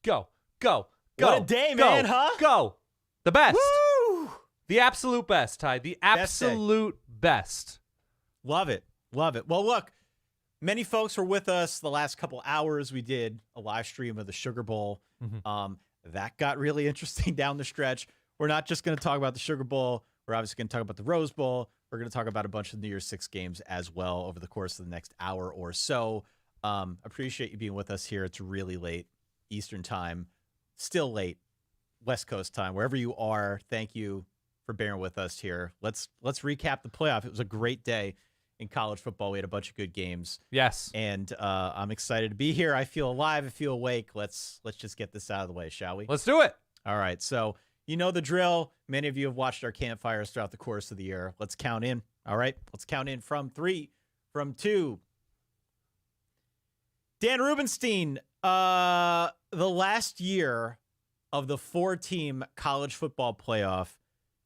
Go, go, go. What a day, man, huh? Go. The best. Woo! The absolute best, Ty. The absolute best. Love it. Love it. Well, look, many folks were with us the last couple hours. We did a live stream of the Sugar Bowl. That got really interesting down the stretch. We're not just going to talk about the Sugar Bowl. We're obviously going to talk about the Rose Bowl. We're going to talk about a bunch of New Year's Six games as well over the course of the next hour or so. Appreciate you being with us here. It's really late Eastern time, still late West Coast time. Wherever you are, thank you for bearing with us here. Let's recap the playoff. It was a great day in college football. We had a bunch of good games. Yes. And I'm excited to be here. I feel alive. I feel awake. Let's just get this out of the way, shall we? Let's do it. All right. So you know the drill. Many of you have watched our campfires throughout the course of the year. Let's count in. All right. Let's count in from 3, from 2. Dan Rubenstein, the last year of the 4-team college football playoff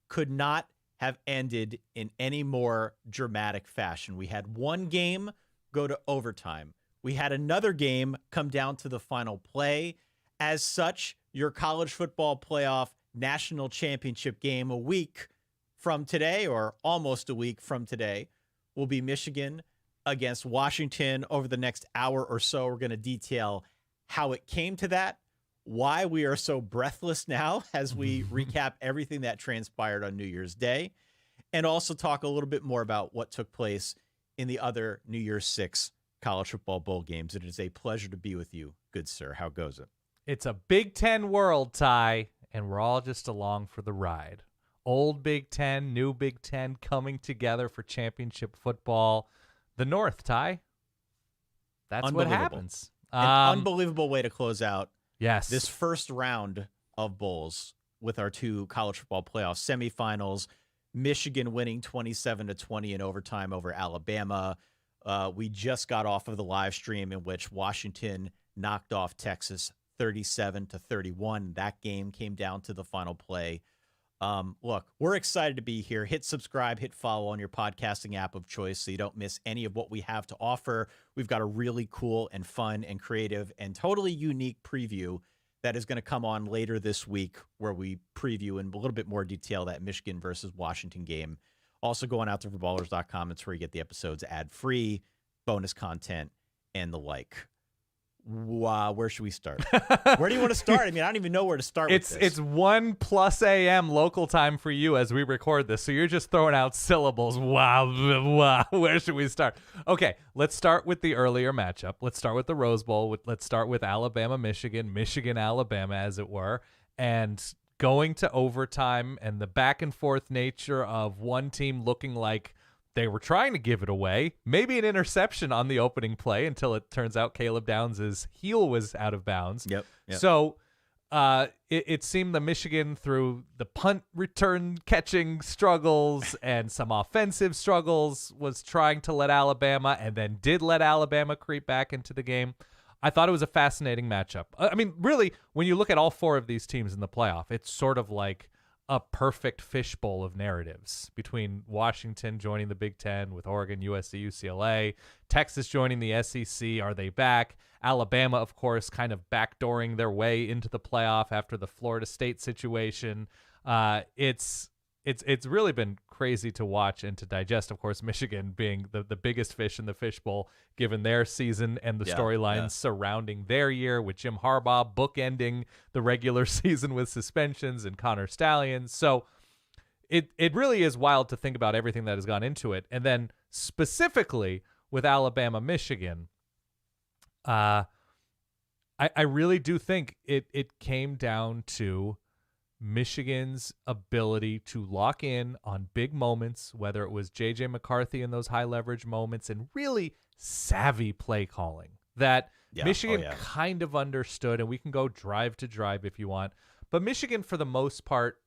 could not have ended in any more dramatic fashion. We had one game go to overtime. We had another game come down to the final play. As such, your college football playoff national championship game a week from today, or almost a week from today, will be Michigan against Washington. Over the next hour or so, we're going to detail how it came to that, why we are so breathless now as we recap everything that transpired on New Year's Day, and also talk a little bit more about what took place in the other New Year's Six college football bowl games. It is a pleasure to be with you, good sir. How goes it? It's a Big Ten world, Ty, and we're all just along for the ride. Old Big Ten, new Big Ten coming together for championship football. The North, Ty. That's what happens. An unbelievable way to close out this first round of bowls with our 2 college football playoff semifinals. Michigan winning 27-20 in overtime over Alabama. We just got off of the live stream in which Washington knocked off Texas 37-31. That game came down to the final play. Look, we're excited to be here. Hit subscribe, hit follow on your podcasting app of choice so you don't miss any of what we have to offer. We've got a really cool and fun and creative and totally unique preview that is going to come on later this week, where we preview in a little bit more detail that Michigan versus Washington game. Also going out to footballers.com. It's where you get the episodes ad-free, bonus content, and the like. Wow, where should we start? Where do you want to start? I mean, I don't even know where to start with this. It's 1+ a.m. local time for you as we record this, so you're just throwing out syllables. Wow, where should we start? Okay, let's start with the earlier matchup. Let's start with the Rose Bowl. Let's start with Alabama-Michigan, Michigan-Alabama, as it were, and going to overtime and the back-and-forth nature of one team looking like they were trying to give it away, maybe an interception on the opening play until it turns out Caleb Downs' heel was out of bounds. Yep. So it seemed the Michigan, through the punt return catching struggles and some offensive struggles, was trying to let Alabama, and then did let Alabama creep back into the game. I thought it was a fascinating matchup. I mean, really, when you look at all 4 of these teams in the playoff, it's sort of like a perfect fishbowl of narratives between Washington joining the Big Ten with Oregon, USC, UCLA, Texas joining the SEC. Are they back? Alabama, of course, kind of backdooring their way into the playoff after the Florida State situation. It's really been crazy to watch and to digest. Of course, Michigan being the biggest fish in the fishbowl, given their season and the storylines surrounding their year, with Jim Harbaugh bookending the regular season with suspensions and Connor Stallions. So it really is wild to think about everything that has gone into it. And then specifically with Alabama-Michigan, I really do think it came down to Michigan's ability to lock in on big moments, whether it was J.J. McCarthy in those high leverage moments, and really savvy play calling that Michigan kind of understood. And we can go drive to drive if you want. But Michigan, for the most part,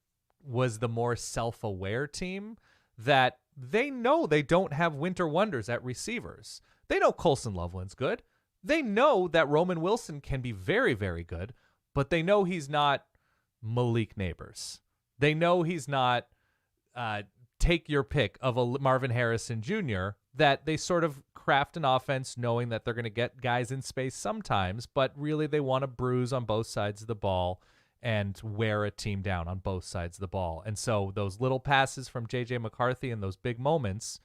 was the more self-aware team, that they know they don't have winter wonders at receivers. They know Colson Loveland's good. They know that Roman Wilson can be very, very good, but they know he's not Malik Neighbors. They know he's not take your pick of a Marvin Harrison Jr., that they sort of craft an offense knowing that they're going to get guys in space sometimes, but really they want to bruise on both sides of the ball and wear a team down on both sides of the ball. And so those little passes from J.J. McCarthy and those big moments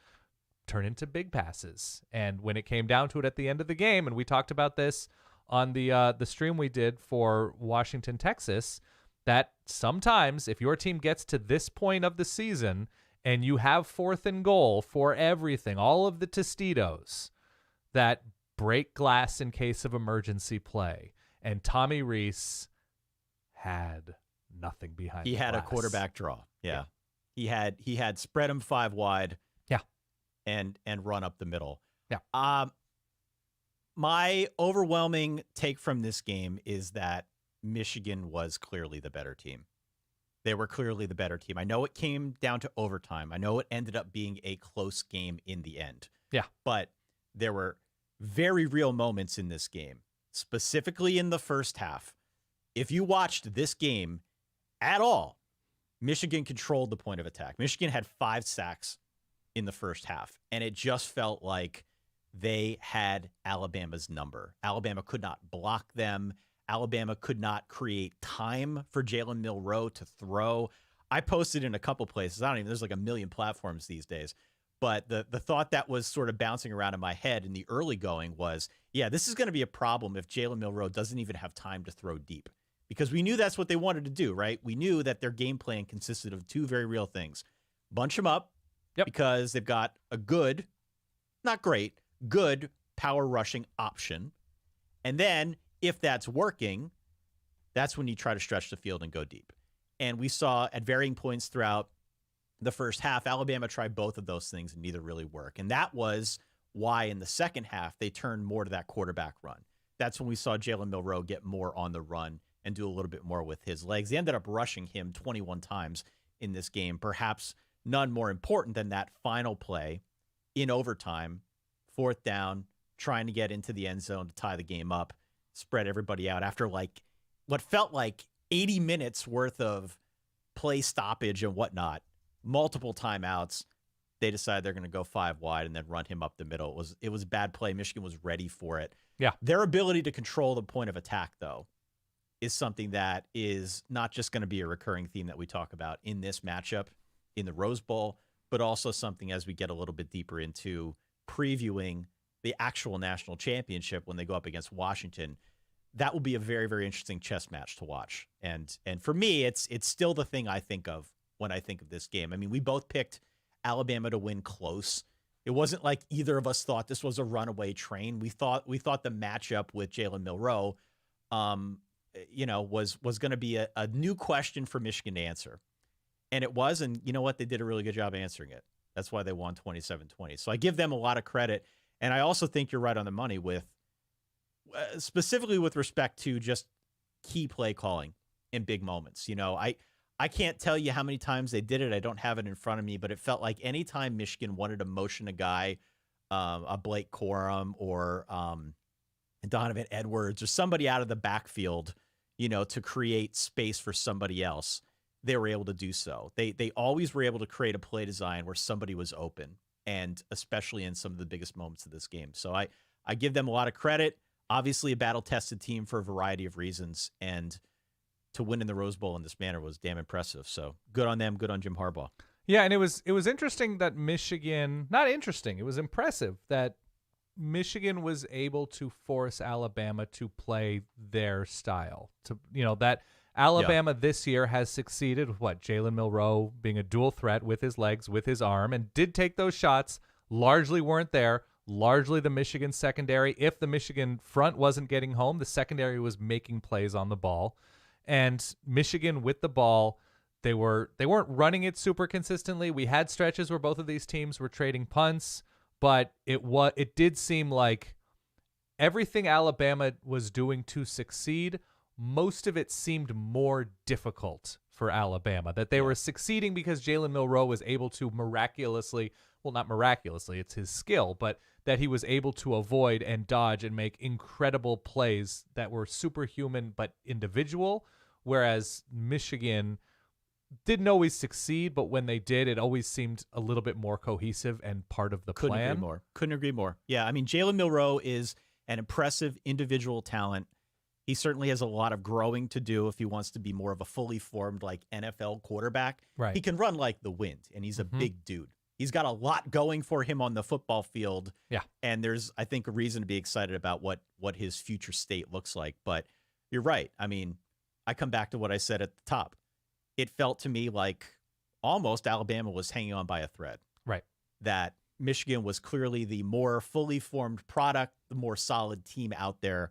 turn into big passes. And when it came down to it at the end of the game, and we talked about this on the stream we did for Washington, Texas, that sometimes if your team gets to this point of the season and you have 4th and goal for everything, all of the Tostitos, that break glass in case of emergency play. And Tommy Rees had nothing behind. He had glass. A quarterback draw. Yeah. He had spread him 5 wide. Yeah. And run up the middle. Yeah. My overwhelming take from this game is that Michigan was clearly the better team. They were clearly the better team. I know it came down to overtime. I know it ended up being a close game in the end. Yeah. But there were very real moments in this game, specifically in the first half. If you watched this game at all, Michigan controlled the point of attack. Michigan had 5 sacks in the first half, and it just felt like they had Alabama's number. Alabama could not block them. Alabama could not create time for Jalen Milroe to throw. I posted in a couple places. There's like a million platforms these days. But the thought that was sort of bouncing around in my head in the early going was, yeah, this is going to be a problem if Jalen Milroe doesn't even have time to throw deep. Because we knew that's what they wanted to do, right? We knew that their game plan consisted of 2 very real things. Bunch them up, because they've got a good, not great, good power rushing option. And then if that's working, that's when you try to stretch the field and go deep. And we saw at varying points throughout the first half, Alabama tried both of those things and neither really work. And that was why in the second half, they turned more to that quarterback run. That's when we saw Jalen Milroe get more on the run and do a little bit more with his legs. They ended up rushing him 21 times in this game, perhaps none more important than that final play in overtime, 4th down, trying to get into the end zone to tie the game up, spread everybody out after like what felt like 80 minutes worth of play stoppage and whatnot, multiple timeouts. They decided they're going to go 5 wide and then run him up the middle. It was bad play. Michigan was ready for it. Yeah. Their ability to control the point of attack, though, is something that is not just going to be a recurring theme that we talk about in this matchup in the Rose Bowl, but also something as we get a little bit deeper into previewing the actual national championship when they go up against Washington. That will be a very, very interesting chess match to watch. And for me, it's still the thing I think of when I think of this game. I mean, we both picked Alabama to win close. It wasn't like either of us thought this was a runaway train. We thought the matchup with Jalen Milroe, was going to be a new question for Michigan to answer. And it was, and you know what? They did a really good job answering it. That's why they won 27-20. So I give them a lot of credit. And I also think you're right on the money with, specifically with respect to just key play calling in big moments. I can't tell you how many times they did it. I don't have it in front of me, but it felt like anytime Michigan wanted to motion a guy, a Blake Corum or Donovan Edwards or somebody out of the backfield, to create space for somebody else, they were able to do so. They always were able to create a play design where somebody was open, and especially in some of the biggest moments of this game. So I give them a lot of credit. Obviously a battle-tested team for a variety of reasons, and to win in the Rose Bowl in this manner was damn impressive. So good on them. Good on Jim Harbaugh. Yeah, and it was interesting that Michigan, not interesting, it was impressive that Michigan was able to force Alabama to play their style. That Alabama this year has succeeded with Jalen Milroe being a dual threat with his legs, with his arm, and did take those shots, largely weren't there. Largely the Michigan secondary. If the Michigan front wasn't getting home, the secondary was making plays on the ball. And Michigan with the ball, they weren't running it super consistently. We had stretches where both of these teams were trading punts, but it did seem like everything Alabama was doing to succeed, most of it seemed more difficult for Alabama. That they were succeeding because Jalen Milroe was able to miraculously, well, not miraculously, it's his skill, but that he was able to avoid and dodge and make incredible plays that were superhuman but individual, whereas Michigan didn't always succeed, but when they did, it always seemed a little bit more cohesive and part of the Couldn't plan. agree more. Couldn't agree more. Yeah, I mean, Jalen Milroe is an impressive individual talent. He certainly has a lot of growing to do if he wants to be more of a fully formed like NFL quarterback. Right. He can run like the wind, and he's a big dude. He's got a lot going for him on the football field. Yeah. And there's, I think, a reason to be excited about what his future state looks like. But you're right. I mean, I come back to what I said at the top. It felt to me like almost Alabama was hanging on by a thread. Right. That Michigan was clearly the more fully formed product, the more solid team out there.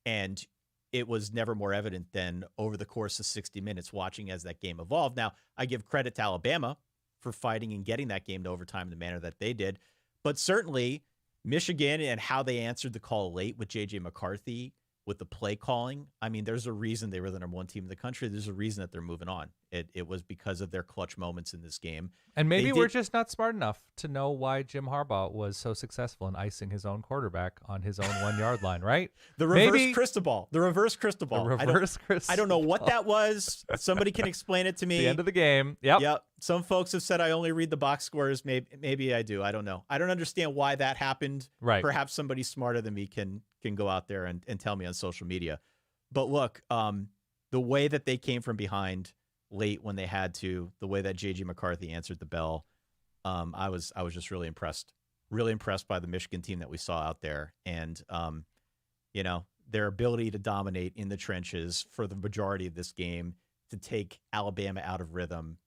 And it was never more evident than over the course of 60 minutes watching as that game evolved. Now, I give credit to Alabama for fighting and getting that game to overtime in the manner that they did. But certainly Michigan and how they answered the call late with J.J. McCarthy, with the play calling. I mean, there's a reason they were the number one team in the country. There's a reason that they're moving on. It was because of their clutch moments in this game. And maybe we're just not smart enough to know why Jim Harbaugh was so successful in icing his own quarterback on his own 1 yard line, right? The reverse crystal ball. The reverse crystal ball. I don't know what that was. Somebody can explain it to me. The end of the game. Yep. Some folks have said I only read the box scores. Maybe I do. I don't know. I don't understand why that happened. Right. Perhaps somebody smarter than me can go out there and tell me on social media. But look, the way that they came from behind late when they had to, the way that J.J. McCarthy answered the bell, I was just really impressed by the Michigan team that we saw out there. And, their ability to dominate in the trenches for the majority of this game, to take Alabama out of rhythm.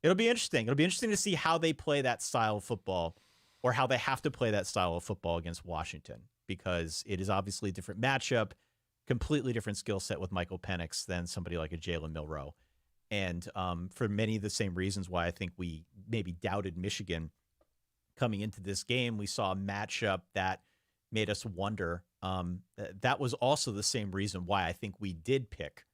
It'll be interesting. It'll be interesting to see how they play that style of football, or how they have to play that style of football against Washington, because it is obviously a different matchup, completely different skill set with Michael Penix than somebody like a Jalen Milroe. And for many of the same reasons why I think we maybe doubted Michigan coming into this game, we saw a matchup that made us wonder. That was also the same reason why I think we did pick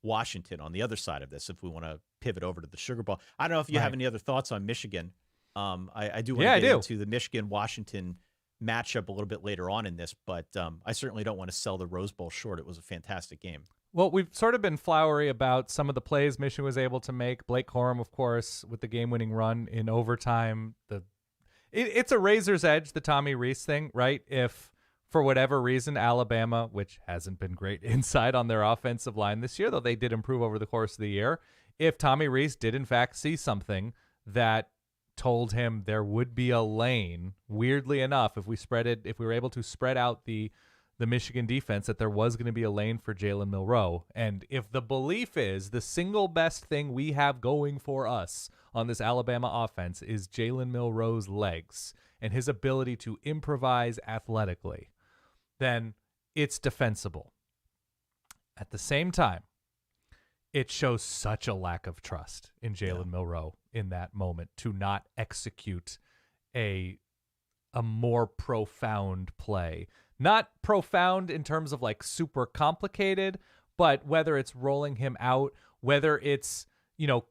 Washington on the other side of this, if we want to pivot over to the Sugar Bowl. I don't know if you have any other thoughts on Michigan. I do want to get into the Michigan-Washington matchup a little bit later on in this, but I certainly don't want to sell the Rose Bowl short. It was a fantastic game. Well, we've sort of been flowery about some of the plays Michigan was able to make. Blake Corum, of course, with the game-winning run in overtime. It's a razor's edge, the Tommy Rees thing, right? If, for whatever reason, Alabama, which hasn't been great inside on their offensive line this year, though they did improve over the course of the year, if Tommy Rees did, in fact, see something that told him there would be a lane, weirdly enough, if we were able to spread out the Michigan defense, that there was going to be a lane for Jalen Milroe. And if the belief is the single best thing we have going for us on this Alabama offense is Jalen Milroe's legs and his ability to improvise athletically, then it's defensible. At the same time, it shows such a lack of trust in Jalen Milroe in that moment to not execute a more profound play. Not profound in terms of like super complicated, but whether it's rolling him out, whether it's,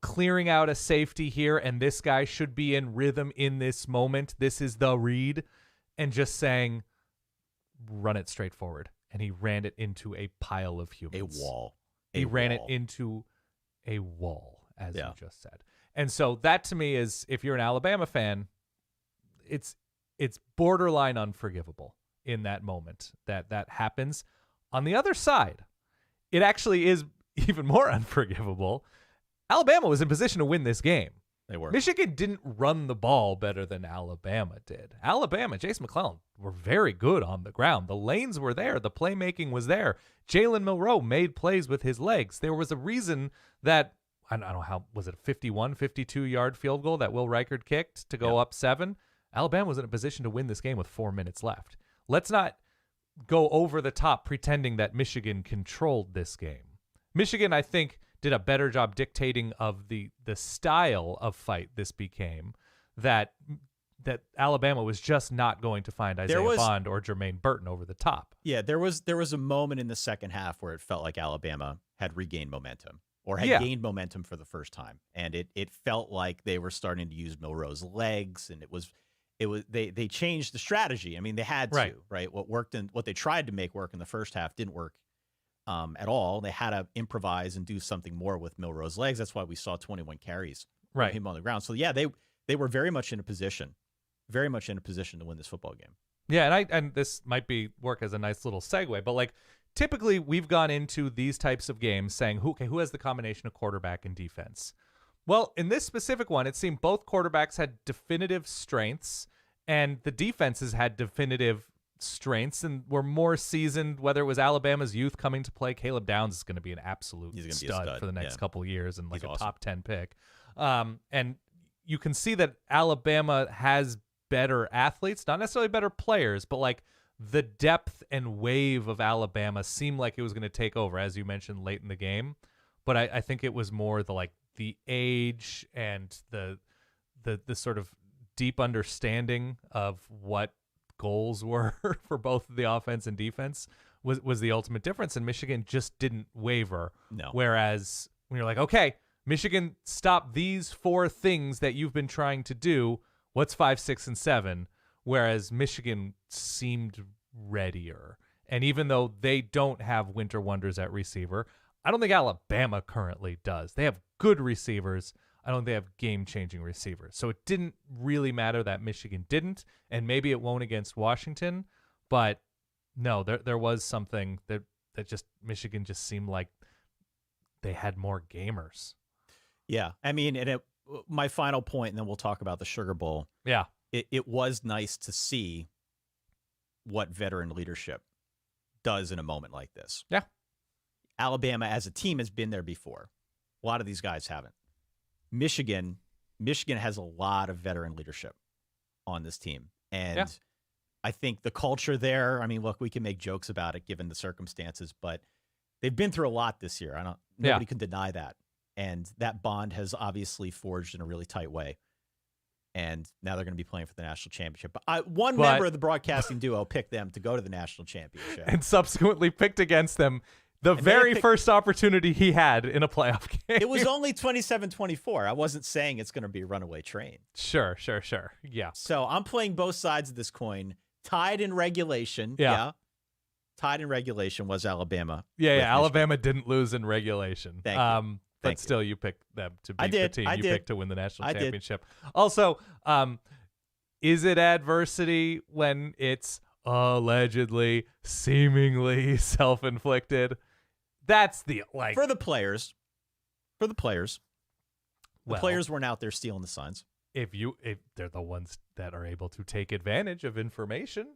clearing out a safety here and this guy should be in rhythm in this moment, this is the read, and just saying, run it straight forward. And he ran it into a pile of humans. A wall. He ran it into a wall, as you just said. And so that to me is, if you're an Alabama fan, it's borderline unforgivable in that moment that happens. On the other side, it actually is even more unforgivable. Alabama was in position to win this game. They were. Michigan didn't run the ball better than Alabama did. Alabama, Jason McClellan, were very good on the ground. The lanes were there. The playmaking was there. Jalen Milroe made plays with his legs. There was a reason that, I don't know how, was it a 51, 52-yard field goal that Will Reichard kicked to go up 7? Alabama was in a position to win this game with 4 minutes left. Let's not go over the top pretending that Michigan controlled this game. Michigan, I think, did a better job dictating of the style of fight this became, that Alabama was just not going to find Isaiah Bond or Jermaine Burton over the top. Yeah, there was a moment in the second half where it felt like Alabama had regained momentum, or had gained momentum for the first time, and it felt like they were starting to use Milroe's legs, and they changed the strategy. I mean, they had to, right? What worked and what they tried to make work in the first half didn't work at all. They had to improvise and do something more with Milroe's legs. That's why we saw 21 carries from him on the ground. So yeah, they were very much in a position to win this football game. Yeah, and this might work as a nice little segue, but like typically we've gone into these types of games saying, who has the combination of quarterback and defense? Well, in this specific one, it seemed both quarterbacks had definitive strengths and the defenses had definitive strengths and were more seasoned, whether it was Alabama's youth coming to play. Caleb Downs is going to be an absolute stud for the next couple of years and like a top 10 pick. And you can see that Alabama has better athletes, not necessarily better players, but like the depth and wave of Alabama seemed like it was going to take over, as you mentioned late in the game. But I think it was more the age and the sort of deep understanding of what goals were for both the offense and defense was the ultimate difference. And Michigan just didn't waver. No. Whereas when you're like, okay, Michigan, stop these 4 things that you've been trying to do. What's 5, 6, and 7? Whereas Michigan seemed readier. And even though they don't have winter wonders at receiver, I don't think Alabama currently does. They have good receivers. I don't think they have game-changing receivers. So it didn't really matter that Michigan didn't, and maybe it won't against Washington. But no, there was something that just Michigan just seemed like they had more gamers. Yeah, I mean, and my final point, and then we'll talk about the Sugar Bowl. Yeah. It was nice to see what veteran leadership does in a moment like this. Yeah. Alabama as a team has been there before. A lot of these guys haven't. Michigan has a lot of veteran leadership on this team. And I think the culture there, I mean, look, we can make jokes about it given the circumstances, but they've been through a lot this year. Nobody can deny that. And that bond has obviously forged in a really tight way. And now they're going to be playing for the national championship. But one member of the broadcasting duo picked them to go to the national championship. And subsequently picked against them the very first opportunity he had in a playoff game. It was only 27-24. I wasn't saying it's going to be a runaway train. Sure. Yeah. So I'm playing both sides of this coin. Tied in regulation. Yeah. Tied in regulation was Alabama. Yeah. Alabama didn't lose in regulation. Thank you. But still, you picked them to beat the team. You picked to win the national championship. Did. Also, is it adversity when it's allegedly, seemingly self-inflicted? That's the for the players. The players weren't out there stealing the signs. If they're the ones that are able to take advantage of information.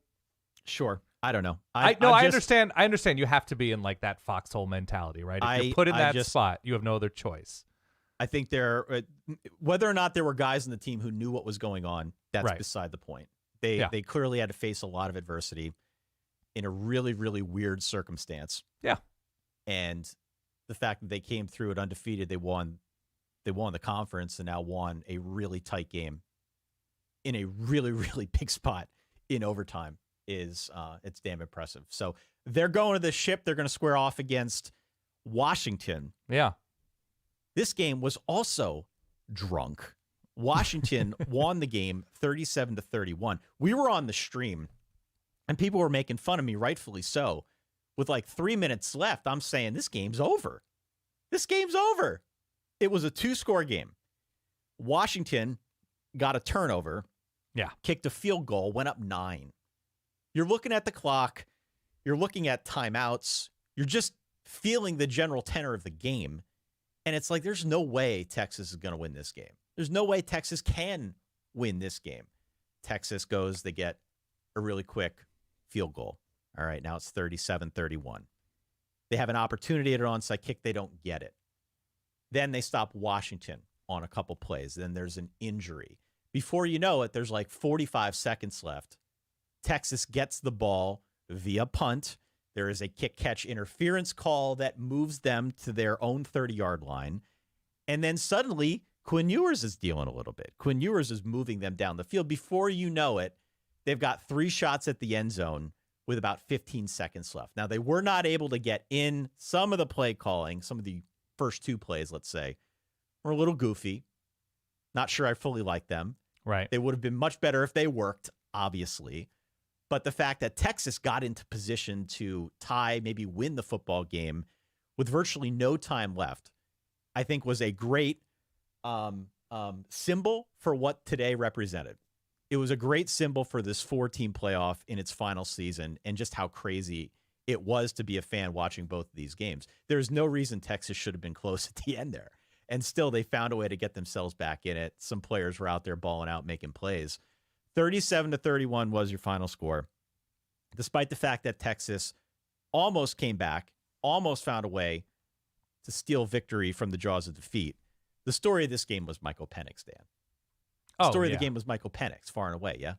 Sure. I don't know. I understand. I understand. You have to be in like that foxhole mentality, right? If you're put in that spot, you have no other choice. I think whether or not there were guys in the team who knew what was going on, that's beside the point. They clearly had to face a lot of adversity in a really, really weird circumstance. Yeah. And the fact that they came through it undefeated, they won the conference and now won a really tight game in a really, really big spot in overtime it's damn impressive. So they're going to the ship. They're going to square off against Washington. Yeah. This game was also drunk. Washington won the game 37-31. We were on the stream and people were making fun of me, rightfully so. With like 3 minutes left, I'm saying this game's over. This game's over. It was a 2-score game. Washington got a turnover. Yeah. Kicked a field goal, went up 9. You're looking at the clock. You're looking at timeouts. You're just feeling the general tenor of the game. And it's like, there's no way Texas is going to win this game. There's no way Texas can win this game. Texas goes, they get a really quick field goal. All right, now it's 37-31. They have an opportunity at an onside kick. They don't get it. Then they stop Washington on a couple plays. Then there's an injury. Before you know it, there's like 45 seconds left. Texas gets the ball via punt. There is a kick-catch interference call that moves them to their own 30-yard line. And then suddenly, Quinn Ewers is dealing a little bit. Quinn Ewers is moving them down the field. Before you know it, they've got 3 shots at the end zone with about 15 seconds left. Now, they were not able to get in. Some of the play calling, some of the first 2 plays, let's say, were a little goofy. Not sure I fully like them. Right. They would have been much better if they worked, obviously. But the fact that Texas got into position to tie, maybe win the football game with virtually no time left, I think was a great symbol for what today represented. It was a great symbol for this 4-team playoff in its final season and just how crazy it was to be a fan watching both of these games. There's no reason Texas should have been close at the end there. And still, they found a way to get themselves back in it. Some players were out there balling out, making plays. 37-31 was your final score. Despite the fact that Texas almost came back, almost found a way to steal victory from the jaws of defeat, the story of this game was Michael Penix, Dan. The story of the game was Michael Penix, far and away, yeah?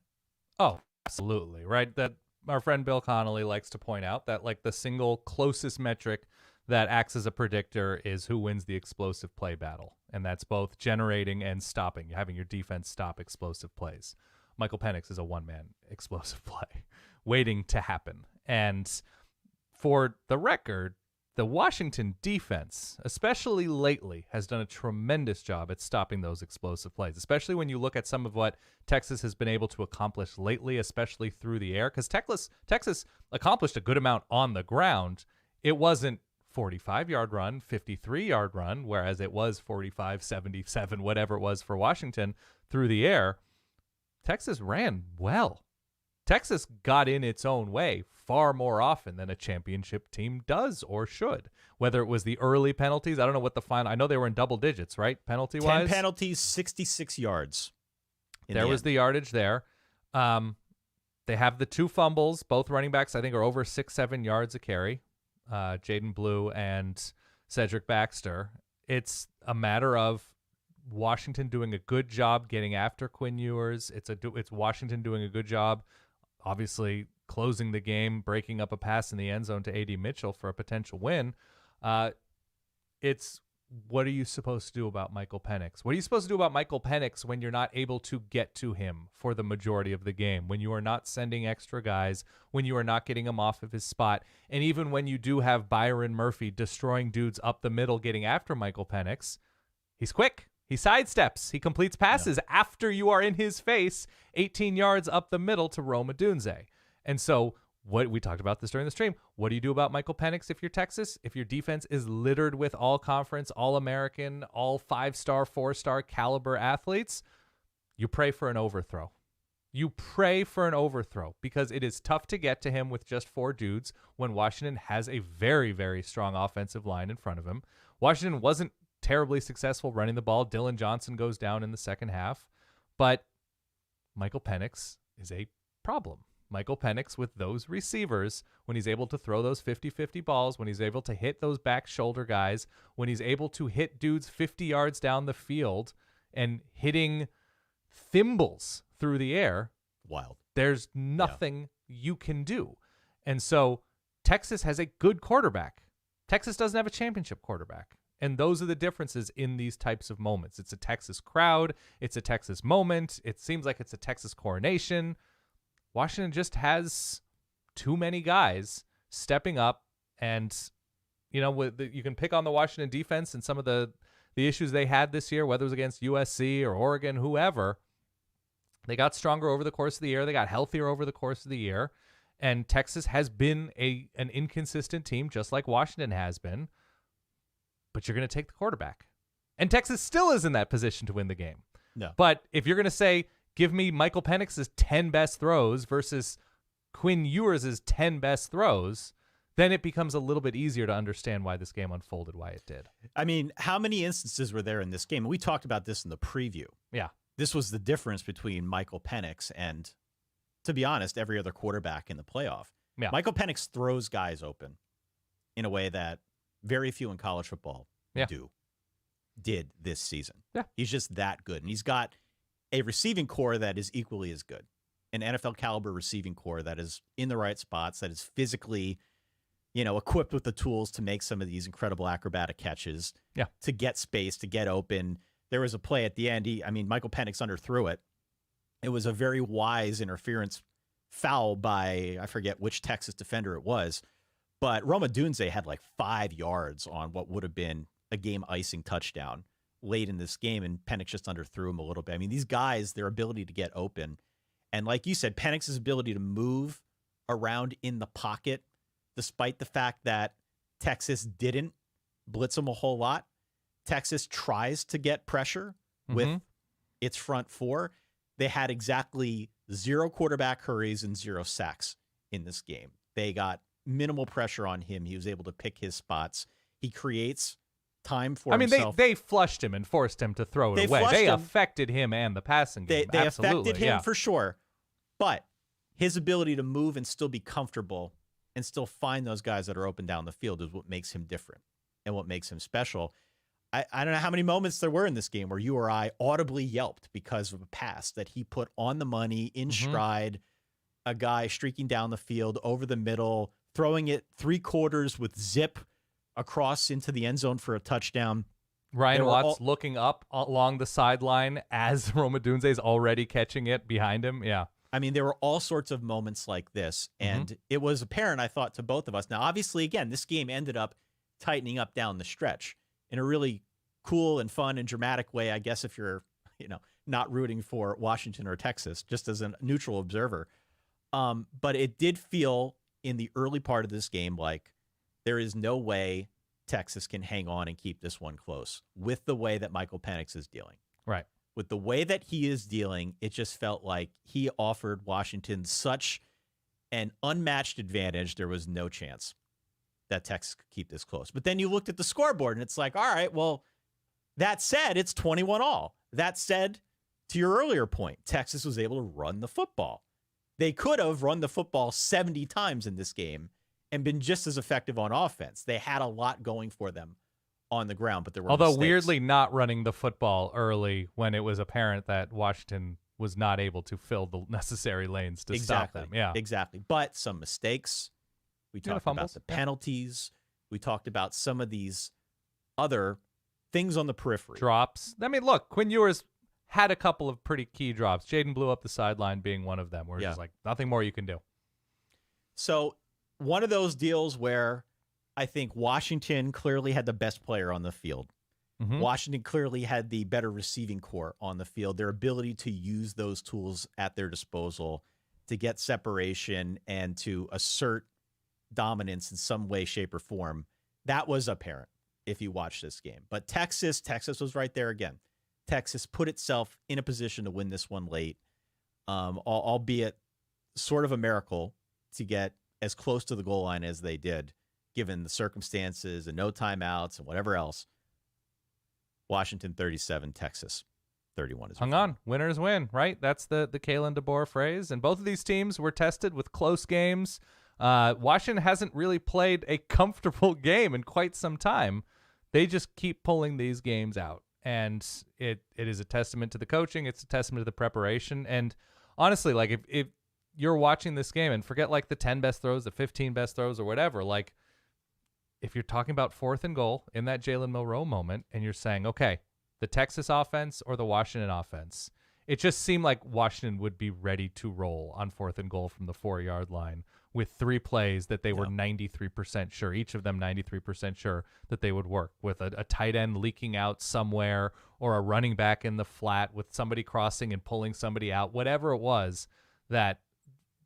Oh, absolutely, right? That our friend Bill Connolly likes to point out that like the single closest metric that acts as a predictor is who wins the explosive play battle. And that's both generating and stopping, having your defense stop explosive plays. Michael Penix is a one-man explosive play waiting to happen. And for the record, the Washington defense, especially lately, has done a tremendous job at stopping those explosive plays, especially when you look at some of what Texas has been able to accomplish lately, especially through the air, because Texas accomplished a good amount on the ground. It wasn't 45-yard run, 53-yard run, whereas it was 45, 77, whatever it was for Washington through the air. Texas ran well. Texas got in its own way far more often than a championship team does or should. Whether it was the early penalties, I don't know what the final, I know they were in double digits, right? Penalty-wise? 10 penalties, 66 yards. There was the yardage there. They have the 2 fumbles. Both running backs, I think, are over 6-7 yards a carry. Jaden Blue and Cedric Baxter. It's a matter of Washington doing a good job getting after Quinn Ewers. It's Washington doing a good job, obviously, closing the game, breaking up a pass in the end zone to A.D. Mitchell for a potential win. It's what are you supposed to do about Michael Penix? What are you supposed to do about Michael Penix when you're not able to get to him for the majority of the game, when you are not sending extra guys, when you are not getting him off of his spot, and even when you do have Byron Murphy destroying dudes up the middle getting after Michael Penix, he's quick. He sidesteps. He completes passes after you are in his face 18 yards up the middle to Rome Odunze. And so what we talked about this during the stream. What do you do about Michael Penix if you're Texas? If your defense is littered with all-conference, all-American, all 5-star, 4-star caliber athletes, you pray for an overthrow. You pray for an overthrow because it is tough to get to him with just 4 dudes when Washington has a very, very strong offensive line in front of him. Washington wasn't terribly successful running the ball. Dylan Johnson goes down in the second half, but Michael Penix is a problem. Michael Penix with those receivers, when he's able to throw those 50-50 balls, when he's able to hit those back shoulder guys, when he's able to hit dudes 50 yards down the field and hitting thimbles through the air, wild. There's nothing you can do. And so Texas has a good quarterback. Texas doesn't have a championship quarterback. And those are the differences in these types of moments. It's a Texas crowd. It's a Texas moment. It seems like it's a Texas coronation. Washington just has too many guys stepping up. And, you know, you can pick on the Washington defense and some of the issues they had this year, whether it was against USC or Oregon, whoever. They got stronger over the course of the year. They got healthier over the course of the year. And Texas has been an inconsistent team, just like Washington has been. But you're going to take the quarterback. And Texas still is in that position to win the game. No. But if you're going to say, give me Michael Penix's 10 best throws versus Quinn Ewers' 10 best throws, then it becomes a little bit easier to understand why this game unfolded, why it did. I mean, how many instances were there in this game? We talked about this in the preview. Yeah. This was the difference between Michael Penix and, to be honest, every other quarterback in the playoff. Yeah. Michael Penix throws guys open in a way that very few in college football did this season. Yeah. He's just that good. And he's got a receiving core that is equally as good. An NFL caliber receiving core that is in the right spots, that is physically, equipped with the tools to make some of these incredible acrobatic catches, to get space, to get open. There was a play at the end. Michael Penix underthrew it. It was a very wise interference foul by, I forget which Texas defender it was, but Rome Odunze had like 5 yards on what would have been a game-icing touchdown late in this game, and Penix just underthrew him a little bit. I mean, these guys, their ability to get open And like you said, Penix's ability to move around in the pocket, despite the fact that Texas didn't blitz him a whole lot. Texas tries to get pressure with its front four. They had exactly 0 quarterback hurries and 0 sacks in this game. They got minimal pressure on him. He was able to pick his spots. He creates time for himself. They flushed him and forced him to throw it away. They affected him and the passing game. They affected him for sure. But his ability to move and still be comfortable and still find those guys that are open down the field is what makes him different and what makes him special. I don't know how many moments there were in this game where you or I audibly yelped because of a pass that he put on the money, in stride, a guy streaking down the field over the middle, throwing it 3/4 with zip across into the end zone for a touchdown. Ryan Watts looking up along the sideline as Rome Odunze is already catching it behind him. Yeah. I mean, there were all sorts of moments like this, and it was apparent, I thought, to both of us. Now, obviously, again, this game ended up tightening up down the stretch in a really cool and fun and dramatic way, I guess, if you're, not rooting for Washington or Texas, just as a neutral observer. But it did feel in the early part of this game like there is no way Texas can hang on and keep this one close with the way that Michael Penix is dealing. Right. With the way that he is dealing, it just felt like he offered Washington such an unmatched advantage. There was no chance that Texas could keep this close. But then you looked at the scoreboard and it's like, all right, well, that said, it's 21-all. That said, to your earlier point, Texas was able to run the football. They could have run the football 70 times in this game and been just as effective on offense. They had a lot going for them on the ground, but there were mistakes. Weirdly not running the football early when it was apparent that Washington was not able to fill the necessary lanes to stop them. Yeah, exactly. But some mistakes. We talked about the penalties. We talked about some of these other things on the periphery. Drops. I mean, look, Quinn Ewers had a couple of pretty key drops. Jaden blew up the sideline being one of them. We're just like, nothing more you can do. So one of those deals where I think Washington clearly had the best player on the field. Washington clearly had the better receiving core on the field. Their ability to use those tools at their disposal to get separation and to assert dominance in some way, shape, or form, that was apparent if you watch this game. But Texas was right there again. Texas put itself in a position to win this one late, albeit sort of a miracle to get as close to the goal line as they did, given the circumstances and no timeouts and whatever else. Washington 37, Texas 31. Hung on. Winners win, right? That's the Kalen DeBoer phrase. And both of these teams were tested with close games. Washington hasn't really played a comfortable game in quite some time. They just keep pulling these games out. And it is a testament to the coaching. It's a testament to the preparation. And honestly, like if you're watching this game and forget like the 10 best throws, the 15 best throws or whatever, like if you're talking about 4th and goal in that Jalen Milroe moment and you're saying, okay, the Texas offense or the Washington offense, it just seemed like Washington would be ready to roll on 4th and goal from the 4-yard line with 3 plays that they were 93% sure, each of them 93% sure that they would work, with a tight end leaking out somewhere or a running back in the flat with somebody crossing and pulling somebody out, whatever it was, that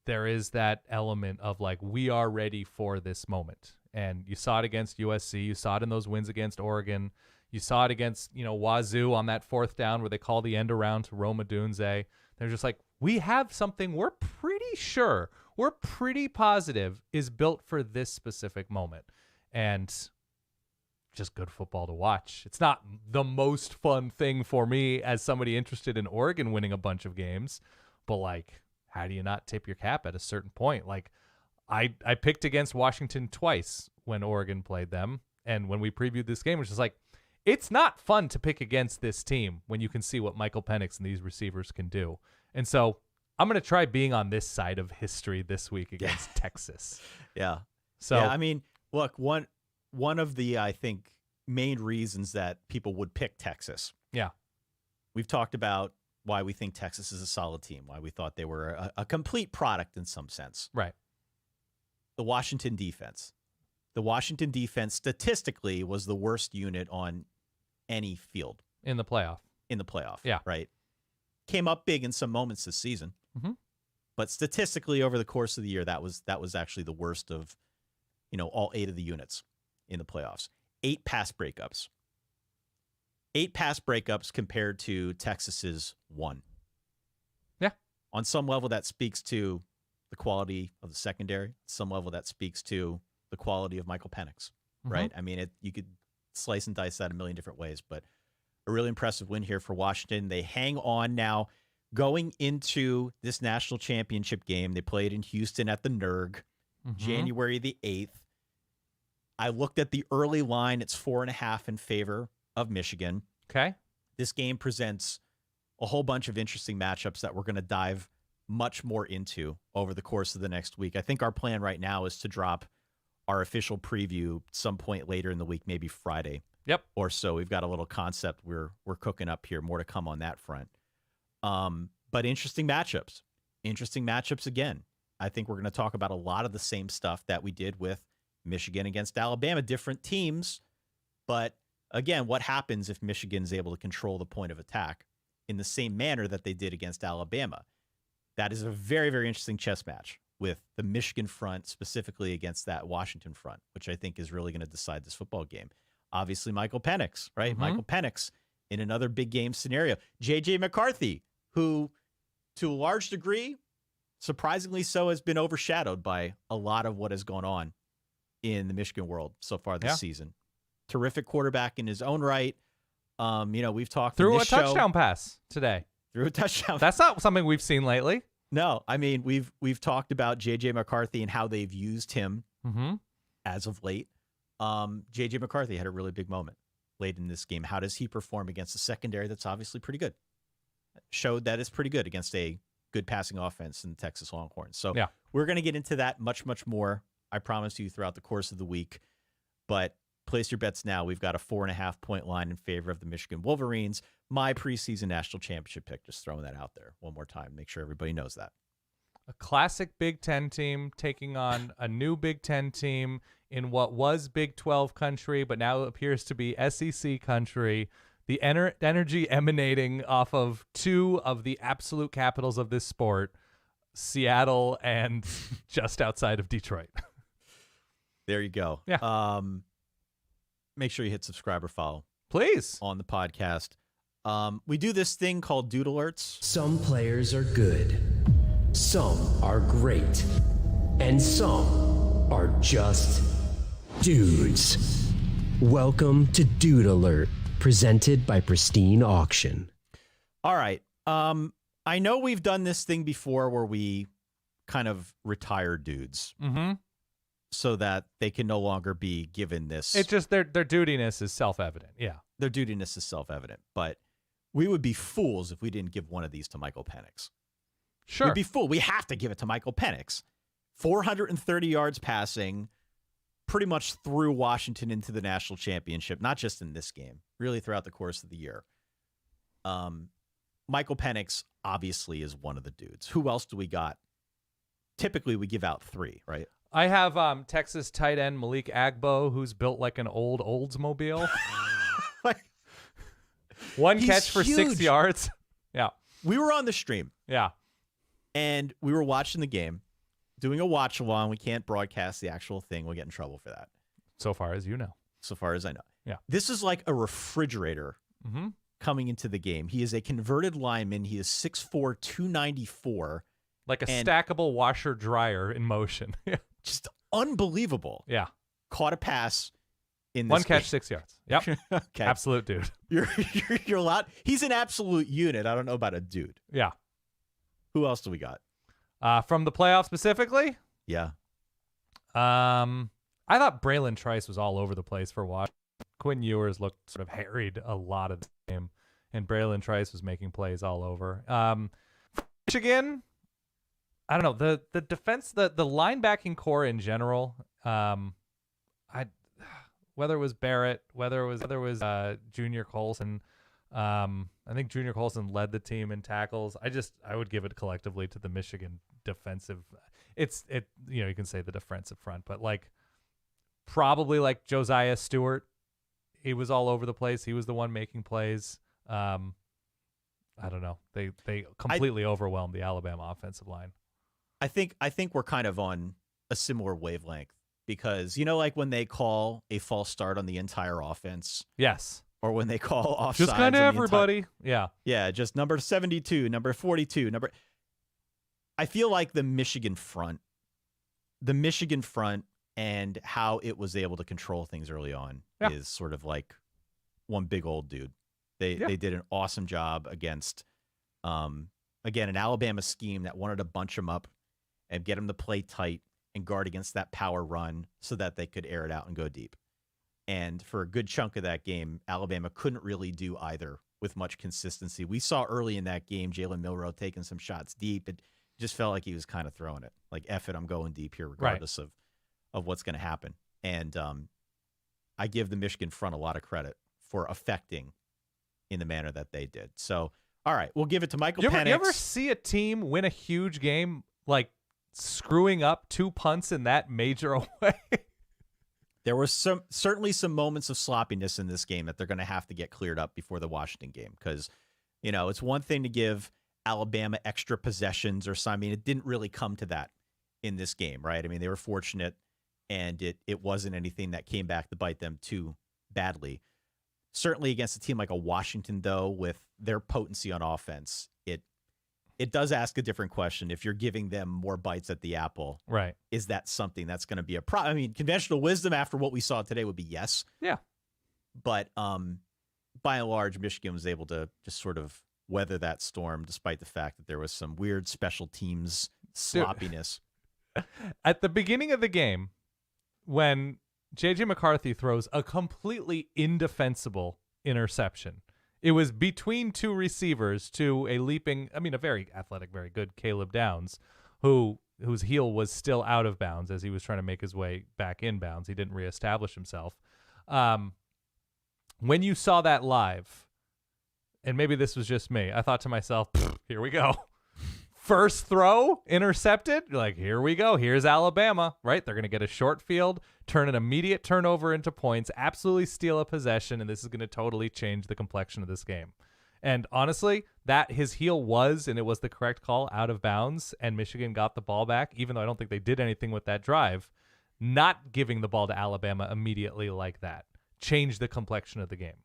there is that element of like, we are ready for this moment. And you saw it against USC. You saw it in those wins against Oregon. You saw it against, Wazoo on that 4th down where they call the end around to Rome Odunze. They're just like, we have something we're pretty sure, we're pretty positive is built for this specific moment. And just good football to watch. It's not the most fun thing for me as somebody interested in Oregon winning a bunch of games, but like, how do you not tip your cap at a certain point? Like, I picked against Washington twice when Oregon played them. And when we previewed this game, which is like, it's not fun to pick against this team when you can see what Michael Penix and these receivers can do. And so I'm going to try being on this side of history this week against Texas. Yeah. So, I mean, look, one of the, I think, main reasons that people would pick Texas. Yeah. We've talked about why we think Texas is a solid team, why we thought they were a complete product in some sense. Right. The Washington defense. The Washington defense statistically was the worst unit on any field. In the playoff. In the playoff. Yeah. Right. Came up big in some moments this season. But statistically, over the course of the year, that was actually the worst of, all 8 of the units in the playoffs. 8 pass breakups. 8 pass breakups compared to Texas's 1. Yeah. On some level, that speaks to the quality of the secondary. Some level, that speaks to the quality of Michael Penix, right? I mean, you could slice and dice that a million different ways, but a really impressive win here for Washington. They hang on now going into this national championship game. They played in Houston at the NERG, January the 8th. I looked at the early line. It's 4.5 in favor of Michigan. Okay. This game presents a whole bunch of interesting matchups that we're going to dive much more into over the course of the next week. I think our plan right now is to drop our official preview some point later in the week, maybe Friday. Yep. Or so. We've got a little concept we're cooking up here. More to come on that front. But interesting matchups. Interesting matchups again. I think we're going to talk about a lot of the same stuff that we did with Michigan against Alabama. Different teams, but again, what happens if Michigan's able to control the point of attack in the same manner that they did against Alabama? That is a very, very interesting chess match with the Michigan front, specifically against that Washington front, which I think is really going to decide this football game. Obviously, Michael Penix, right? Michael Penix in another big game scenario. J.J. McCarthy, who, to a large degree, surprisingly so, has been overshadowed by a lot of what has gone on in the Michigan world so far this season. Terrific quarterback in his own right. We've talked through in a this touchdown pass today. Through a touchdown. That's not something we've seen lately. No, I mean we've talked about J.J. McCarthy and how they've used him as of late. J.J. McCarthy had a really big moment late in this game. How does he perform against a secondary that's obviously pretty good? Showed that it's pretty good against a good passing offense in the Texas Longhorns. So we're going to get into that much, much more, I promise you, throughout the course of the week. But place your bets now. We've got a 4.5-point line in favor of the Michigan Wolverines. My preseason national championship pick, just throwing that out there one more time. Make sure everybody knows that. A classic Big Ten team taking on a new Big Ten team in what was Big 12 country, but now appears to be SEC country. The energy emanating off of 2 of the absolute capitals of this sport, Seattle and just outside of Detroit. There you go. Yeah. Make sure you hit subscribe or follow. Please. On the podcast. We do this thing called Dude Alerts. Some players are good. Some are great. And some are just dudes. Welcome to Dude Alert, presented by Pristine Auction. All right. I know we've done this thing before where we kind of retire dudes so that they can no longer be given this. It's just their dudiness is self-evident. Yeah. Their dudiness is self-evident. But we would be fools if we didn't give one of these to Michael Penix. Sure. We'd be fool. We have to give it to Michael Penix. 430 yards passing, pretty much threw Washington into the national championship, not just in this game, really throughout the course of the year. Michael Penix obviously is one of the dudes. Who else do we got? Typically, we give out 3, right? I have Texas tight end Malik Agbo, who's built like an old Oldsmobile. One catch for huge. 6 yards. Yeah. We were on the stream. Yeah. And we were watching the game, doing a watch along. We can't broadcast the actual thing. We'll get in trouble for that. So far as you know. So far as I know. Yeah. This is like a refrigerator coming into the game. He is a converted lineman. He is 6'4", 294. Like a stackable washer dryer in motion. Just unbelievable. Yeah. Caught a pass in this One catch, game. 6 yards. Yep. Okay. Absolute dude. You're a lot. He's an absolute unit. I don't know about a dude. Yeah. Who else do we got? From the playoff specifically? Yeah. I thought Braylon Trice was all over the place for Washington. Quinn Ewers looked sort of harried a lot of the game, and Braylon Trice was making plays all over. Michigan, I don't know, the defense, the linebacking core in general. Whether it was Barrett, whether it was Junior Colson. I think Junior Colson led the team in tackles. I would give it collectively to the Michigan defensive. You can say the defensive front, but probably like Josiah Stewart, he was all over the place. He was the one making plays. I don't know. They completely overwhelmed the Alabama offensive line. I think we're kind of on a similar wavelength because, like when they call a false start on the entire offense. Yes. Or when they call offsides. Just kind of everybody. Yeah. Yeah, just number 72, number 42, I feel like the Michigan front and how it was able to control things early on is sort of like one big old dude. They did an awesome job against, again, an Alabama scheme that wanted to bunch them up and get them to play tight and guard against that power run so that they could air it out and go deep. And for a good chunk of that game, Alabama couldn't really do either with much consistency. We saw early in that game Jalen Milroe taking some shots deep. It just felt like he was kind of throwing it. Like, F it, I'm going deep here regardless of what's going to happen. And I give the Michigan front a lot of credit for affecting in the manner that they did. So, all right, we'll give it to Michael Penix. You ever see a team win a huge game, like screwing up 2 punts in that major way? There were certainly some moments of sloppiness in this game that they're going to have to get cleared up before the Washington game because, it's one thing to give Alabama extra possessions or something. I mean, it didn't really come to that in this game, right? I mean, they were fortunate, and it wasn't anything that came back to bite them too badly. Certainly against a team like a Washington, though, with their potency on offense, it does ask a different question. If you're giving them more bites at the apple, right? Is that something that's going to be a problem? I mean, conventional wisdom after what we saw today would be yes. Yeah. But by and large, Michigan was able to just sort of weather that storm, despite the fact that there was some weird special teams sloppiness. At the beginning of the game, when J.J. McCarthy throws a completely indefensible interception, it was between 2 receivers to a very athletic, very good Caleb Downs, whose heel was still out of bounds as he was trying to make his way back in bounds. He didn't reestablish himself. When you saw that live, and maybe this was just me, I thought to myself, here we go. First throw, intercepted. You're like, here we go. Here's Alabama, right? They're going to get a short field, turn an immediate turnover into points, absolutely steal a possession, and this is going to totally change the complexion of this game. And honestly, that his heel was, and it was the correct call, out of bounds, and Michigan got the ball back, even though I don't think they did anything with that drive. Not giving the ball to Alabama immediately like that changed the complexion of the game.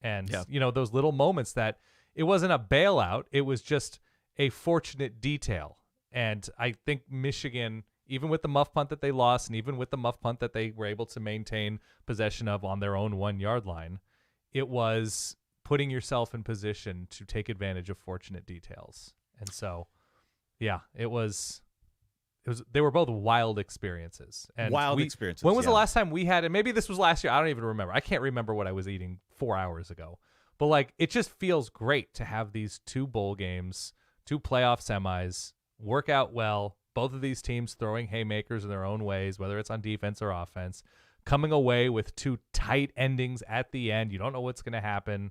And, those little moments that it wasn't a bailout, it was just a fortunate detail. And I think Michigan, even with the muff punt that they lost and even with the muff punt that they were able to maintain possession of on their own 1-yard line, it was putting yourself in position to take advantage of fortunate details. And so, they were both wild experiences. And experiences. When was the last time we had, and maybe this was last year, I don't even remember. I can't remember what I was eating 4 hours ago. But it just feels great to have these 2 bowl games, 2 playoff semis, work out well. Both of these teams throwing haymakers in their own ways, whether it's on defense or offense, coming away with 2 tight endings at the end. You don't know what's going to happen.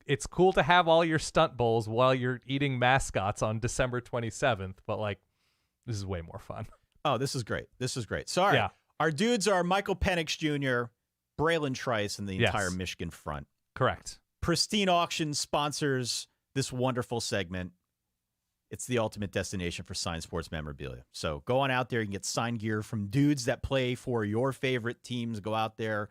It's cool to have all your stunt bowls while you're eating mascots on December 27th, but this is way more fun. Oh, this is great. So, all right. Our dudes are Michael Penix Jr., Braylon Trice, and the entire Michigan front. Correct. Pristine Auction sponsors this wonderful segment. It's the ultimate destination for signed sports memorabilia. So go on out there. You can get signed gear from dudes that play for your favorite teams. Go out there,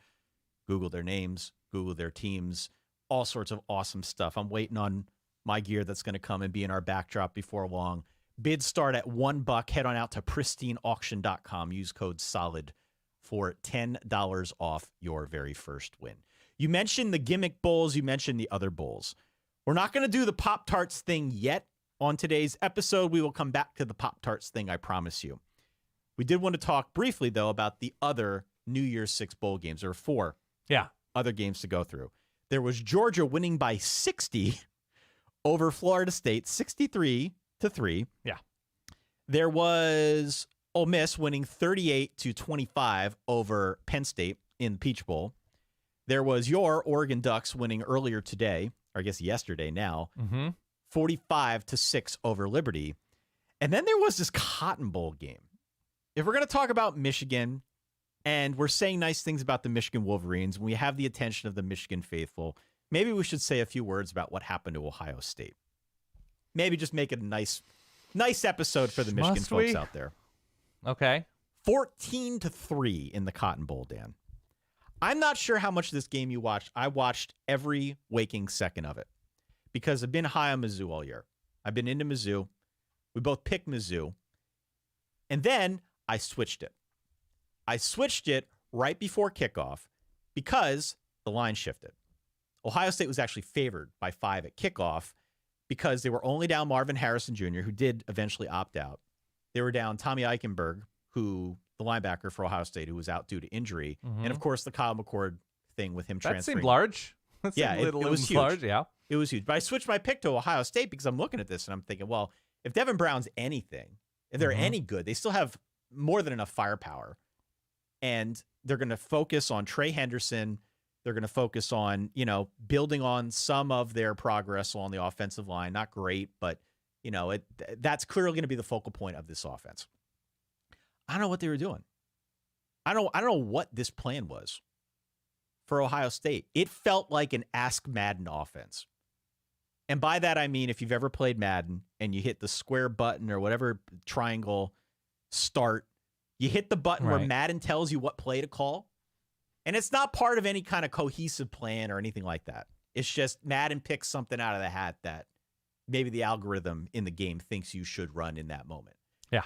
Google their names, Google their teams, all sorts of awesome stuff. I'm waiting on my gear that's going to come and be in our backdrop before long. Bids start at $1. Head on out to pristineauction.com. Use code SOLID for $10 off your very first win. You mentioned the gimmick bowls. You mentioned the other bowls. We're not going to do the Pop-Tarts thing yet on today's episode. We will come back to the Pop-Tarts thing, I promise you. We did want to talk briefly, though, about the other New Year's 6 bowl games. There are 4 other games to go through. There was Georgia winning by 60 over Florida State, 63-3. Yeah. There was Ole Miss winning 38-25 over Penn State in the Peach Bowl. There was your Oregon Ducks winning earlier today, or I guess yesterday now, 45-6 over Liberty. And then there was this Cotton Bowl game. If we're going to talk about Michigan, and we're saying nice things about the Michigan Wolverines, and we have the attention of the Michigan faithful, maybe we should say a few words about what happened to Ohio State. Maybe just make it a nice Nice episode for the Michigan Must folks we? out there. Okay. 14-3 in the Cotton Bowl, Dan. I'm not sure how much of this game you watched. I watched every waking second of it because I've been high on Mizzou all year. I've been into Mizzou. We both picked Mizzou. And then I switched it. I switched it right before kickoff because the line shifted. Ohio State was actually favored by 5 at kickoff because they were only down Marvin Harrison Jr., who did eventually opt out. They were down Tommy Eichenberg, who the linebacker for Ohio State, who was out due to injury. And, of course, the Kyle McCord thing with him transferring. That seemed large. Yeah, it was huge. Large, yeah. It was huge. But I switched my pick to Ohio State because I'm looking at this and I'm thinking, well, if Devin Brown's anything, if they're any good, they still have more than enough firepower. And they're going to focus on Trey Henderson. They're going to focus on, building on some of their progress on the offensive line. Not great, but, that's clearly going to be the focal point of this offense. I don't know what they were doing. I don't know what this plan was for Ohio State. It felt like an Ask Madden offense. And by that, I mean, if you've ever played Madden and you hit the square button or whatever triangle start, you hit the button where Madden tells you what play to call. And it's not part of any kind of cohesive plan or anything like that. It's just Madden picks something out of the hat that maybe the algorithm in the game thinks you should run in that moment. Yeah.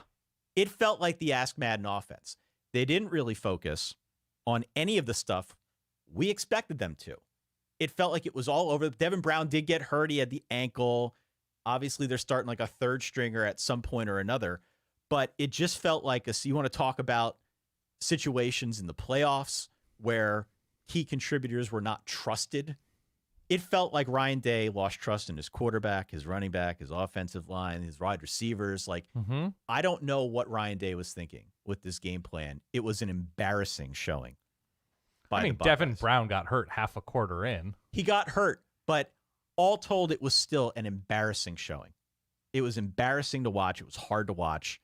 It felt like the Ask Madden offense. They didn't really focus on any of the stuff we expected them to. It felt like it was all over. Devin Brown did get hurt. He had the ankle. Obviously, they're starting like a third stringer at some point or another. But it just felt like you want to talk about situations in the playoffs where key contributors were not trusted. It felt like Ryan Day lost trust in his quarterback, his running back, his offensive line, his wide receivers. I don't know what Ryan Day was thinking with this game plan. It was an embarrassing showing. Devin Brown got hurt half a quarter in. He got hurt, but all told, it was still an embarrassing showing. It was embarrassing to watch. It was hard to watch.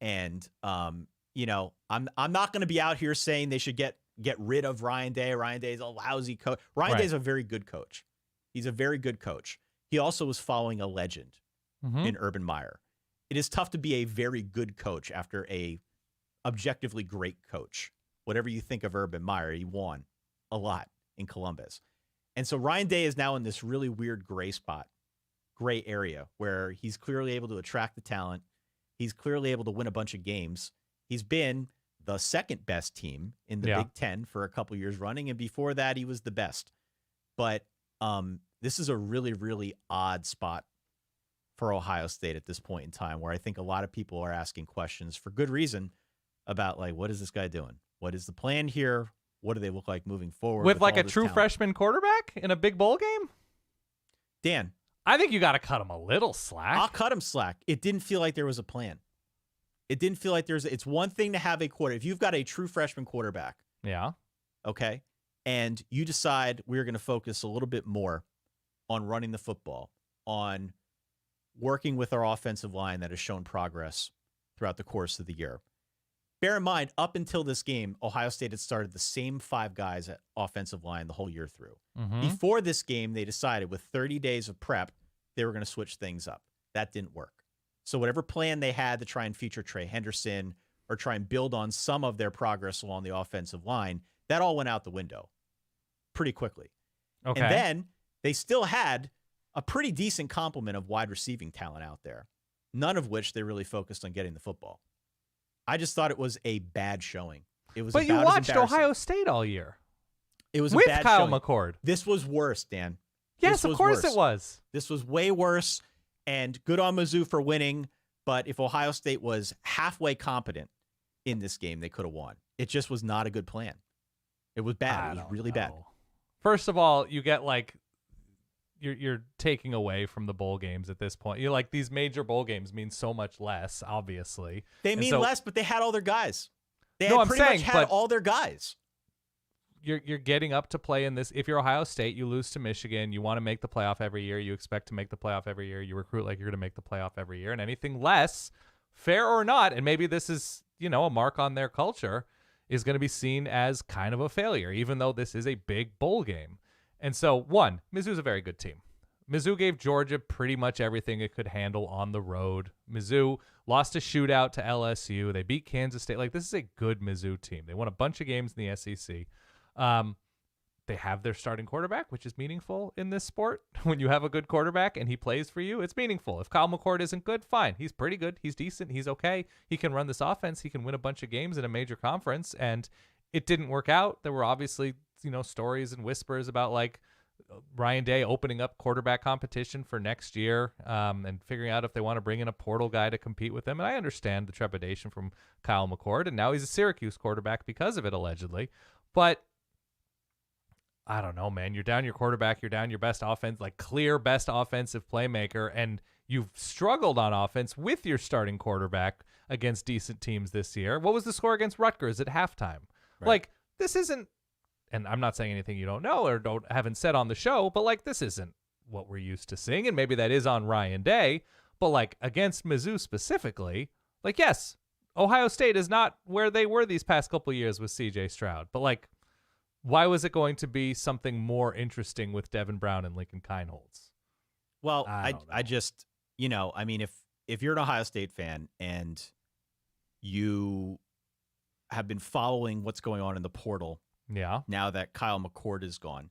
And, I'm not going to be out here saying they should get rid of Ryan Day. Ryan Day is a lousy coach. Ryan Day is a very good coach. He's a very good coach. He also was following a legend in Urban Meyer. It is tough to be a very good coach after a objectively great coach. Whatever you think of Urban Meyer, he won a lot in Columbus. And so Ryan Day is now in this really weird gray area where he's clearly able to attract the talent. He's clearly able to win a bunch of games. He's been the second best team in the Big Ten for a couple years running. And before that, he was the best. But this is a really, really odd spot for Ohio State at this point in time, where I think a lot of people are asking questions for good reason about, what is this guy doing? What is the plan here? What do they look like moving forward? With a true freshman quarterback in a big bowl game? Dan, I think you got to cut him a little slack. I'll cut him slack. It didn't feel like there was a plan. It didn't feel like it's one thing to have a if you've got a true freshman quarterback. Yeah. Okay. And you decide we're going to focus a little bit more on running the football, on working with our offensive line that has shown progress throughout the course of the year. Bear in mind, up until this game, Ohio State had started the same 5 guys at offensive line the whole year through. Before this game, they decided with 30 days of prep, they were going to switch things up. That didn't work. So whatever plan they had to try and feature Trey Henderson or try and build on some of their progress along the offensive line, that all went out the window pretty quickly. Okay. And then they still had a pretty decent complement of wide receiving talent out there, none of which they really focused on getting the football. I just thought it was a bad showing. It was. But you watched Ohio State all year. It was with a bad Kyle showing. McCord. This was worse, Dan. Yes, of course it was. This was way worse. And good on Mizzou for winning. But if Ohio State was halfway competent in this game, they could have won. It just was not a good plan. It was bad. It was really bad. First of all, you get you're taking away from the bowl games at this point. You're these major bowl games mean so much less, obviously. They mean less, but they had all their guys. They had all their guys. You're getting up to play in this. If you're Ohio State, you lose to Michigan. You want to make the playoff every year. You expect to make the playoff every year. You recruit like you're going to make the playoff every year. And anything less, fair or not, and maybe this is, a mark on their culture, is going to be seen as kind of a failure, even though this is a big bowl game. And so, one, Mizzou's a very good team. Mizzou gave Georgia pretty much everything it could handle on the road. Mizzou lost a shootout to LSU. They beat Kansas State. Like, this is a good Mizzou team. They won a bunch of games in the SEC. They have their starting quarterback, which is meaningful in this sport. When you have a good quarterback and he plays for you, it's meaningful. If Kyle McCord isn't good, fine. He's pretty good. He's decent. He's okay. He can run this offense. He can win a bunch of games in a major conference. And it didn't work out. There were obviously, stories and whispers about like Ryan Day opening up quarterback competition for next year and figuring out if they want to bring in a portal guy to compete with him. And I understand the trepidation from Kyle McCord. And now he's a Syracuse quarterback because of it, allegedly. But I don't know, man. You're down your quarterback. You're down your best offense, like clear best offensive playmaker, and you've struggled on offense with your starting quarterback against decent teams this year. What was the score against Rutgers at halftime? Right. Like, this isn't, and I'm not saying anything you don't know or haven't said on the show, but like, this isn't what we're used to seeing, and maybe that is on Ryan Day, but like against Mizzou specifically, like, yes, Ohio State is not where they were these past couple years with CJ Stroud, but like, why was it going to be something more interesting with Devin Brown and Lincoln Kienholz? Well, I just, I mean, if you're an Ohio State fan and you have been following what's going on in the portal, now that Kyle McCord is gone,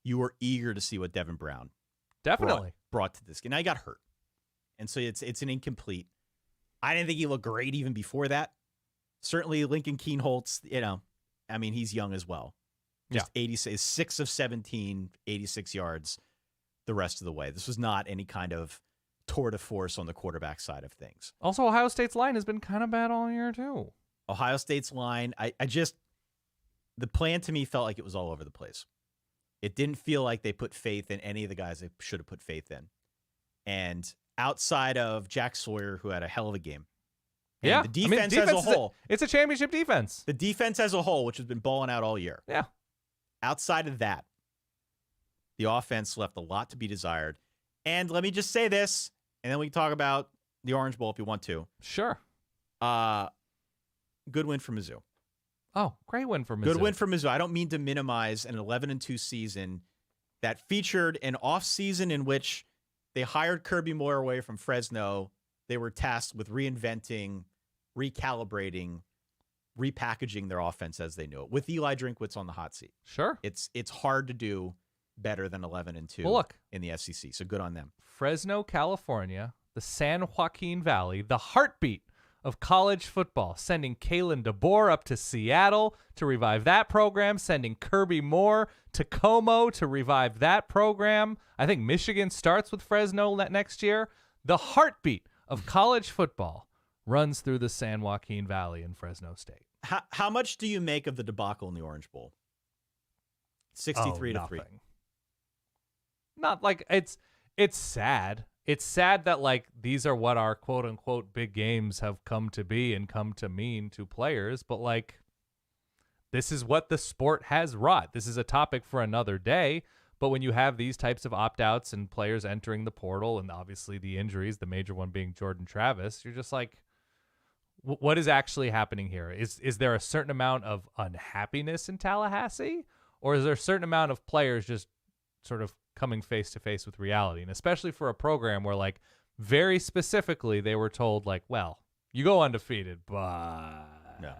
you were eager to see what Devin Brown brought to this game. Now he got hurt, and so it's an incomplete. I didn't think he looked great even before that. Certainly, Lincoln Kienholz, I mean, he's young as well. Just 86, 6 of 17, 86 yards the rest of the way. This was not any kind of tour de force on the quarterback side of things. Also, Ohio State's line has been kind of bad all year, too. Ohio State's line, the plan to me felt like it was all over the place. It didn't feel like they put faith in any of the guys they should have put faith in. And outside of Jack Sawyer, who had a hell of a game, and the defense as a whole. It's a championship defense. The defense as a whole, which has been balling out all year. Yeah. Outside of that, the offense left a lot to be desired. And let me just say this, and then we can talk about the Orange Bowl if you want to. Sure. Good win for Mizzou. Oh, great win for Mizzou. Good win for Mizzou. I don't mean to minimize an 11-2 season that featured an offseason in which they hired Kirby Moore away from Fresno. They were tasked with reinventing, recalibrating, repackaging their offense as they knew it, with Eli Drinkwitz on the hot seat. Sure. It's hard to do better than 11-2 in the SEC, so good on them. Fresno, California, the San Joaquin Valley, the heartbeat of college football, sending Kalen DeBoer up to Seattle to revive that program, sending Kirby Moore to Como to revive that program. I think Michigan starts with Fresno next year. The heartbeat of college football runs through the San Joaquin Valley in Fresno State. How much do you make of the debacle in the Orange Bowl? 63-3. Not like it's sad. It's sad that like these are what our quote unquote big games have come to be and come to mean to players, but like this is what the sport has wrought. This is a topic for another day. But when you have these types of opt-outs and players entering the portal and obviously the injuries, the major one being Jordan Travis, you're just like, what is actually happening here? Is there a certain amount of unhappiness in Tallahassee? Or is there a certain amount of players just sort of coming face-to-face with reality? And especially for a program where, like, very specifically they were told, like, well, you go undefeated, but... No.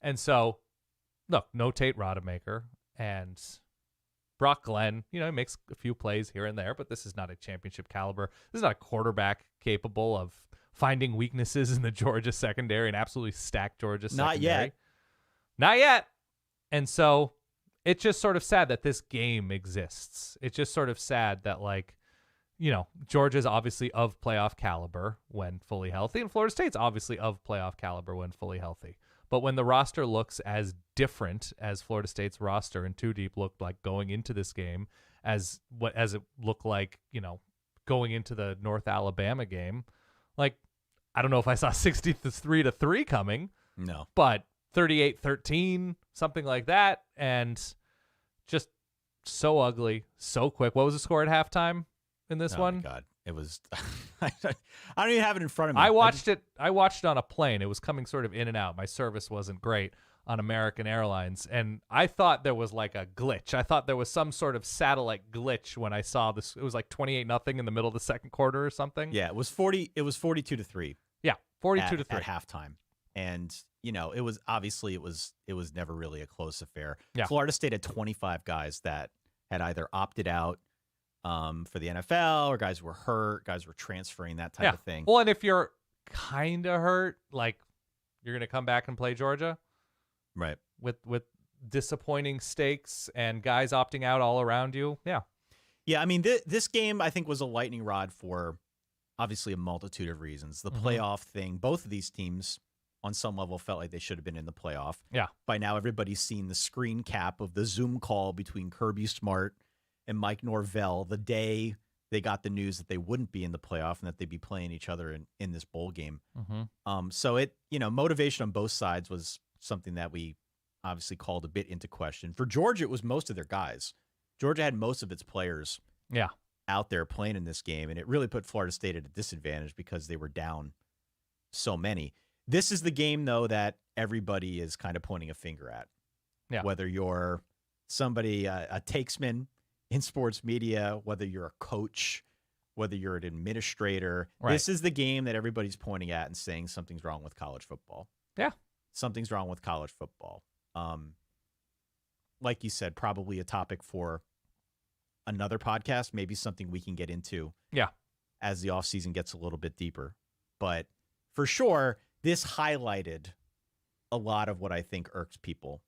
And so, look, no Tate Rodemaker and... Brock Glenn, he makes a few plays here and there, but this is not a championship caliber. This is not a quarterback capable of finding weaknesses in the Georgia secondary and absolutely stacked Georgia secondary. Not yet. And so it's just sort of sad that this game exists. It's just sort of sad that, like, Georgia's obviously of playoff caliber when fully healthy, and Florida State's obviously of playoff caliber when fully healthy. But when the roster looks as different as Florida State's roster and Two Deep looked like going into this game, as it looked like, going into the North Alabama game, like, I don't know if I saw 63-3 coming. No. But 38-13, something like that, and just so ugly, so quick. What was the score at halftime in this one? Oh, my God. It was I don't even have it in front of me. I watched it on a plane. It was coming sort of in and out. My service wasn't great. on American Airlines, and I thought there was like a glitch. I thought there was some sort of satellite glitch when I saw this. It was like 28-0 in the middle of the second quarter or something. Yeah, it was 42-3. Yeah, 42-3 at halftime. And, it was obviously it was never really a close affair. Yeah. Florida State had 25 guys that had either opted out for the NFL, or guys were hurt, guys were transferring, that type of thing. Well, and if you're kind of hurt, like you're going to come back and play Georgia, right? With disappointing stakes and guys opting out all around you. Yeah. I mean, this game I think was a lightning rod for obviously a multitude of reasons. The playoff thing, both of these teams on some level felt like they should have been in the playoff. Yeah. By now, everybody's seen the screen cap of the Zoom call between Kirby Smart and Mike Norvell the day they got the news that they wouldn't be in the playoff and that they'd be playing each other in this bowl game. So it, motivation on both sides was something that we obviously called a bit into question. For Georgia, it was most of their guys. Georgia had most of its players out there playing in this game, and it really put Florida State at a disadvantage because they were down so many. This is the game, though, that everybody is kind of pointing a finger at. Yeah. Whether you're somebody, a takesman in sports media, whether you're a coach, whether you're an administrator, this is the game that everybody's pointing at and saying something's wrong with college football. Yeah. Something's wrong with college football. Like you said, probably a topic for another podcast, maybe something we can get into as the offseason gets a little bit deeper. But for sure, this highlighted a lot of what I think irks people,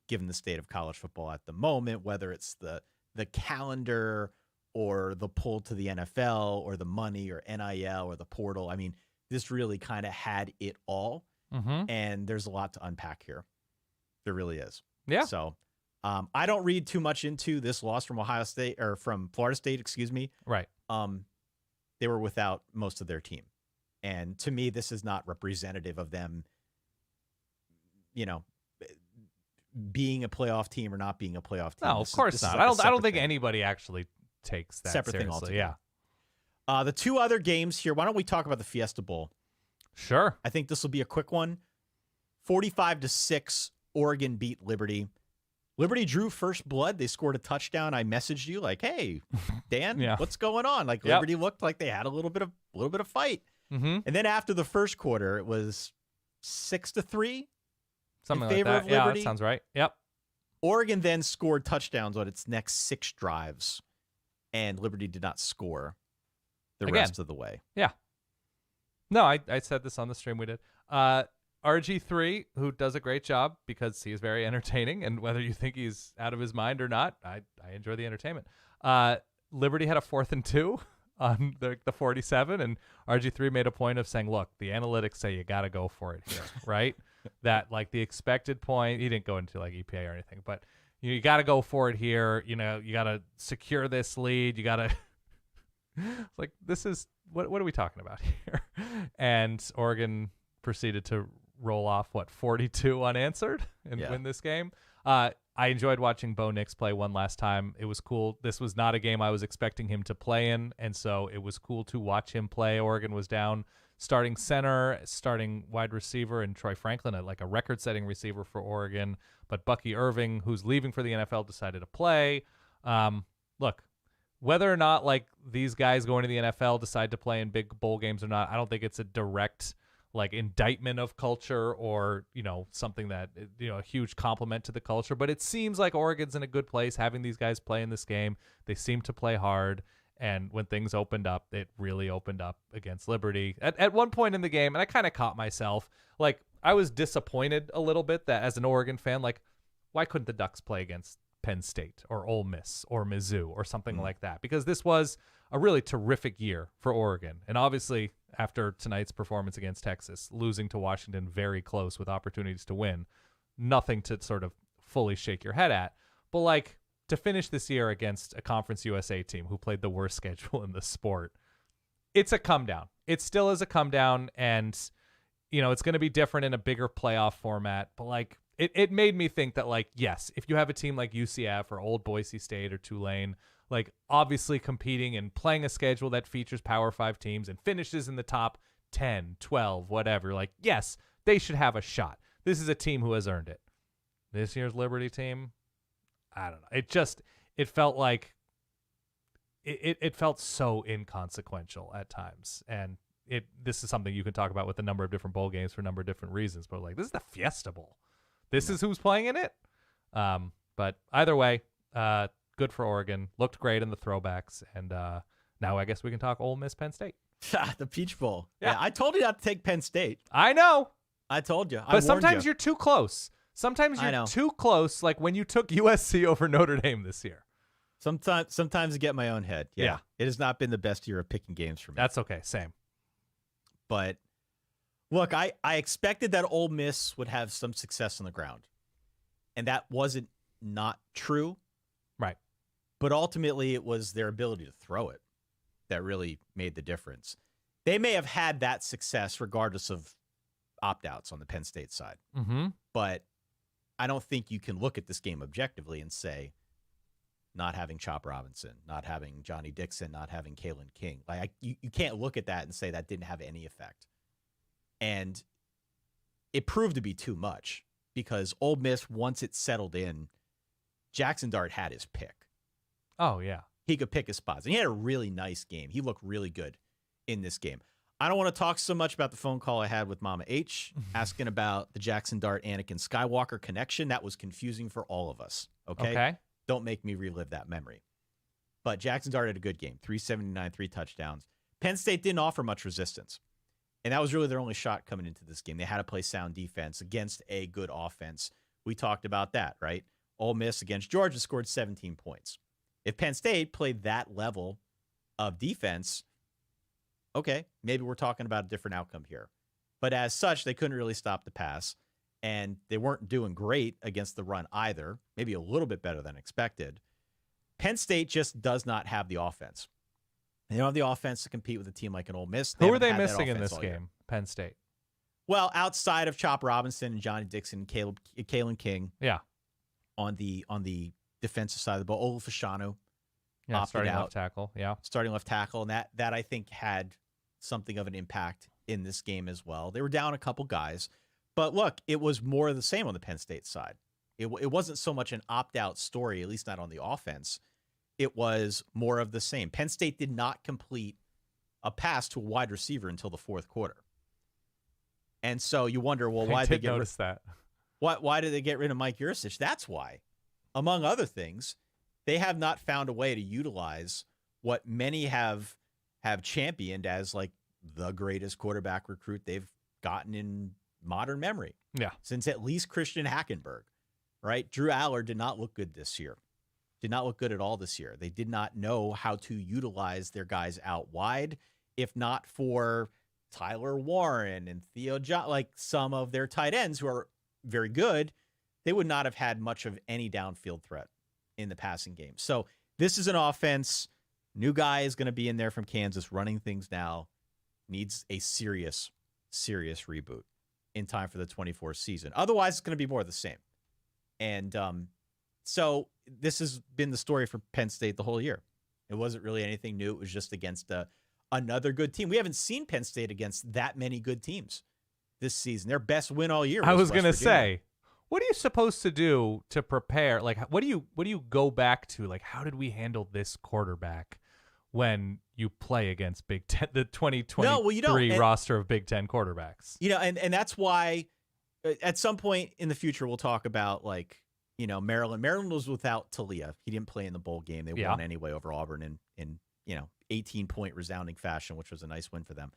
given the state of college football at the moment, whether it's the calendar or the pull to the NFL or the money or NIL or the portal. I mean, this really kind of had it all. And there's a lot to unpack here. There really is. Yeah. So I don't read too much into this loss from Ohio State, or from Florida State, excuse me. Right. They were without most of their team. And to me, this is not representative of them, being a playoff team or not being a playoff team. No, of course not. I don't think anybody actually takes that separate seriously. Thing altogether. Yeah. The two other games here. Why don't we talk about the Fiesta Bowl? Sure. I think this will be a quick one. 45-6, Oregon beat Liberty. Liberty drew first blood. They scored a touchdown. I messaged you like, "Hey, Dan, what's going on?" Like Liberty looked like they had a little bit of fight. And then after the first quarter, it was 6-3, something in favor like that. of Liberty. Yeah, that sounds right. Yep. Oregon then scored touchdowns on its next 6 drives, and Liberty did not score the rest of the way. Yeah. No, I said this on the stream we did. RG3, who does a great job because he is very entertaining, and whether you think he's out of his mind or not, I enjoy the entertainment. Liberty had a 4th and 2 on the 47, and RG3 made a point of saying, look, the analytics say you got to go for it here, right? That like the expected point, he didn't go into like EPA or anything, but you got to go for it here. You got to secure this lead. You got to like, this is what are we talking about here? And Oregon proceeded to roll off 42 unanswered and win this game. I enjoyed watching Bo Nix play one last time. It was cool. This was not a game I was expecting him to play in, and so it was cool to watch him play. Oregon was down starting center, starting wide receiver, and Troy Franklin, a record-setting receiver for Oregon. But Bucky Irving, who's leaving for the NFL, decided to play. Look, whether or not like these guys going to the NFL decide to play in big bowl games or not, I don't think it's a direct like indictment of culture or, something that, a huge compliment to the culture. But it seems like Oregon's in a good place having these guys play in this game. They seem to play hard. And when things opened up, it really opened up against Liberty. At one point in the game, and I kind of caught myself, like I was disappointed a little bit that as an Oregon fan, like why couldn't the Ducks play against Penn State or Ole Miss or Mizzou or something like that? Because this was a really terrific year for Oregon. And obviously, after tonight's performance against Texas, losing to Washington very close with opportunities to win, nothing to sort of fully shake your head at. But like to finish this year against a Conference USA team who played the worst schedule in the sport, it's a come down. It still is a come down, and it's going to be different in a bigger playoff format. But like it made me think that like, yes, if you have a team like UCF or Old Boise State or Tulane, like obviously competing and playing a schedule that features Power 5 teams and finishes in the top 10, 12, whatever, like, yes, they should have a shot. This is a team who has earned it. This year's Liberty team, I don't know. It felt like it felt so inconsequential at times. And this is something you can talk about with a number of different bowl games for a number of different reasons. But like, this is the Fiesta Bowl. This is who's playing in it. But either way, good for Oregon. Looked great in the throwbacks. And now I guess we can talk Ole Miss Penn State. The Peach Bowl. Yeah, I told you not to take Penn State. I know. I told you. But sometimes you're too close. Sometimes you're too close, like when you took USC over Notre Dame this year. Sometimes I get in my own head. Yeah. It has not been the best year of picking games for me. That's okay. Same. But look, I expected that Ole Miss would have some success on the ground. And that wasn't not true. Right. But ultimately, it was their ability to throw it that really made the difference. They may have had that success regardless of opt-outs on the Penn State side. Mm-hmm. But I don't think you can look at this game objectively and say, not having Chop Robinson, not having Johnny Dixon, not having Kalen King. Like you can't look at that and say that didn't have any effect. And it proved to be too much because Ole Miss, once it settled in, Jackson Dart had his pick. Oh, yeah. He could pick his spots. And he had a really nice game. He looked really good in this game. I don't want to talk so much about the phone call I had with Mama H asking about the Jackson Dart Anakin Skywalker connection. That was confusing for all of us. Okay. Don't make me relive that memory. But Jackson Dart had a good game. 379, 3 touchdowns. Penn State didn't offer much resistance. And that was really their only shot coming into this game. They had to play sound defense against a good offense. We talked about that, right? Ole Miss against Georgia scored 17 points. If Penn State played that level of defense, okay, maybe we're talking about a different outcome here. But as such, they couldn't really stop the pass. And they weren't doing great against the run either. Maybe a little bit better than expected. Penn State just does not have the offense. They don't have the offense to compete with a team like an Ole Miss. Who are they missing in this game, Penn State? Well, outside of Chop Robinson and Johnny Dixon, Kalen King. Yeah. On the defensive side of the ball, Olufashanu. Yeah, starting left tackle. Yeah. Starting left tackle. And that I think had something of an impact in this game as well. They were down a couple guys. But look, it was more of the same on the Penn State side. It wasn't so much an opt-out story, at least not on the offense. It was more of the same. Penn State did not complete a pass to a wide receiver until the fourth quarter. And so you wonder, well, why did they notice that? Why did they get rid of Mike Yurcich? That's why. Among other things, they have not found a way to utilize what many have championed as like the greatest quarterback recruit they've gotten in modern memory. Yeah. Since at least Christian Hackenberg, right? Drew Aller did not look good this year. Did not look good at all this year. They did not know how to utilize their guys out wide. If not for Tyler Warren and Theo John, like some of their tight ends who are very good, they would not have had much of any downfield threat in the passing game. So this is an offense. New guy is going to be in there from Kansas running things now. Needs a serious reboot in time for the 24 season. Otherwise, it's going to be more of the same. And so this has been the story for Penn State the whole year. It wasn't really anything new. It was just against another good team. We haven't seen Penn State against that many good teams this season. Their best win all year. I was going to say, what are you supposed to do to prepare? Like, what do you go back to? Like, how did we handle this quarterback when you play against Big Ten, the 2023 roster of Big Ten quarterbacks? You know, and that's why at some point in the future we'll talk about like, you know, Maryland. Maryland was without Talia. He didn't play in the bowl game. They won anyway over Auburn in 18-point resounding fashion, which was a nice win for them.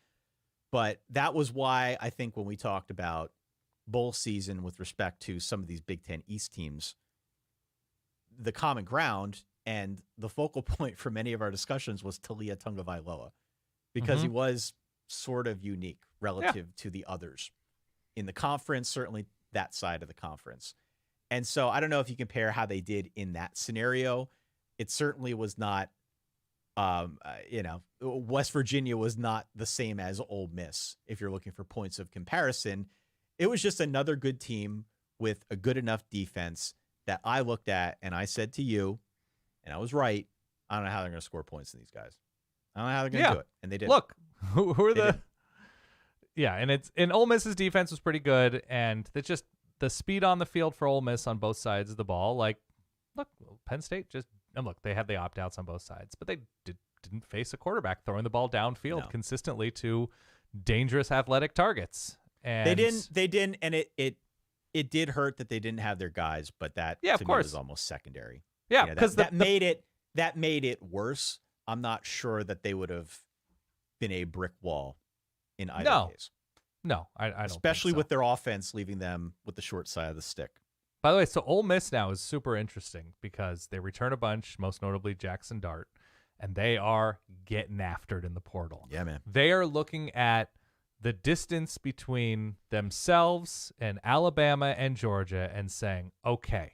But that was why I think when we talked about bowl season with respect to some of these Big Ten East teams, the common ground and the focal point for many of our discussions was Talia Tungavailoa, because he was sort of unique relative to the others in the conference, certainly that side of the conference. And so I don't know if you compare how they did in that scenario. It certainly was not, West Virginia was not the same as Ole Miss if you're looking for points of comparison. It was just another good team with a good enough defense that I looked at and I said to you, and I was right, I don't know how they're going to score points in these guys. I don't know how they're going to do it. And they did. Look, who are the... Yeah, and Ole Miss's defense was pretty good, and it's just the speed on the field for Ole Miss on both sides of the ball. Like, look, Penn State and look, they had the opt-outs on both sides, but they didn't face a quarterback throwing the ball downfield consistently to dangerous athletic targets. And they didn't, and it did hurt that they didn't have their guys, but that to me was almost secondary. Yeah, because that made it worse. I'm not sure that they would have been a brick wall in either case. No, I don't. Especially think so. with their offense leaving them with the short side of the stick. By the way, so Ole Miss now is super interesting because they return a bunch, most notably Jackson Dart, and they are getting after it in the portal. Yeah, man. They are looking at the distance between themselves and Alabama and Georgia and saying, okay,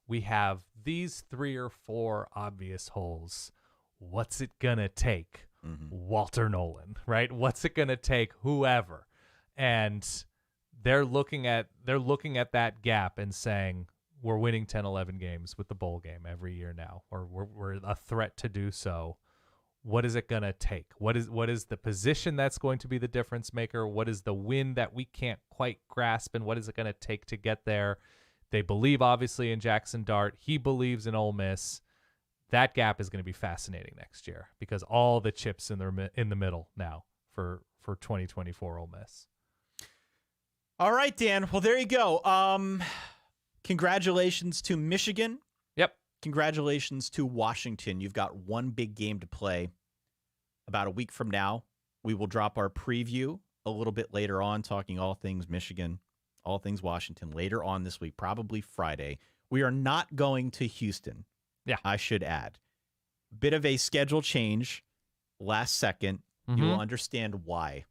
we have these 3 or 4 obvious holes. What's it going to take? Walter Nolan, right? What's it going to take? Whoever. And they're looking at that gap and saying, we're winning 10, 11 games with the bowl game every year now, or we're a threat to do so. What is it going to take? What is the position that's going to be the difference maker? What is the win that we can't quite grasp, and what is it going to take to get there? They believe, obviously, in Jackson Dart. He believes in Ole Miss. That gap is going to be fascinating next year because all the chips in the middle now for 2024 Ole Miss. All right, Dan. Well, there you go. Congratulations to Michigan. Yep. Congratulations to Washington. You've got one big game to play. About a week from now, we will drop our preview a little bit later on, talking all things Michigan, all things Washington later on this week, probably Friday. We are not going to Houston. Yeah. I should add. Bit of a schedule change last second. You will understand why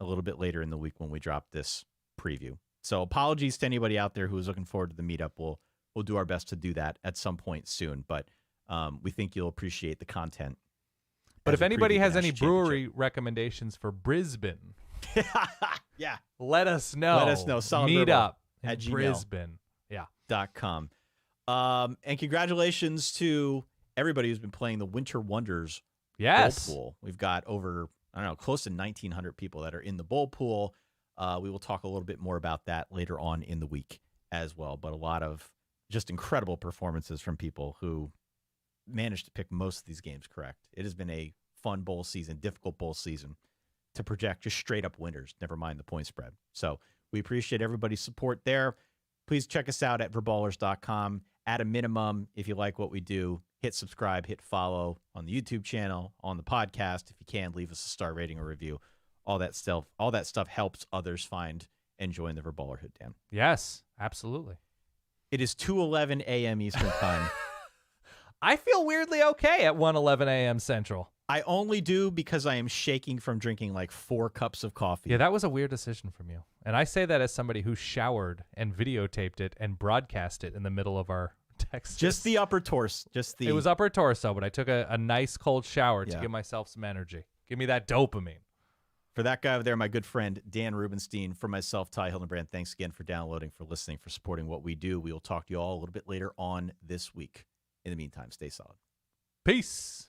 a little bit later in the week when we drop this preview. So apologies to anybody out there who is looking forward to the meetup. We'll do our best to do that at some point soon, but we think you'll appreciate the content. But if anybody has any brewery recommendations for Brisbane, yeah, let us know. Let us know. Meet up at Brisbane. Yeah. .com. And congratulations to everybody who's been playing the Winter Wonders bowl pool. We've got over, close to 1,900 people that are in the bowl pool. We will talk a little bit more about that later on in the week as well. But a lot of just incredible performances from people who managed to pick most of these games correct. It has been a fun bowl season, difficult bowl season to project just straight up winners, never mind the point spread. So we appreciate everybody's support there. Please check us out at verballers.com. At a minimum, if you like what we do, hit subscribe, hit follow on the YouTube channel, on the podcast. If you can, leave us a star rating or review. All that stuff helps others find and join the Verballerhood, Dan. Yes, absolutely. It is 2:11 a.m. Eastern Time. I feel weirdly okay at 1:11 a.m. Central. I only do because I am shaking from drinking like 4 cups of coffee. Yeah, that was a weird decision from you. And I say that as somebody who showered and videotaped it and broadcast it in the middle of our text. Just the upper torso. It was upper torso, but I took a nice cold shower to give myself some energy. Give me that dopamine. For that guy over there, my good friend, Dan Rubenstein. For myself, Ty Hildenbrand, thanks again for downloading, for listening, for supporting what we do. We will talk to you all a little bit later on this week. In the meantime, stay solid. Peace.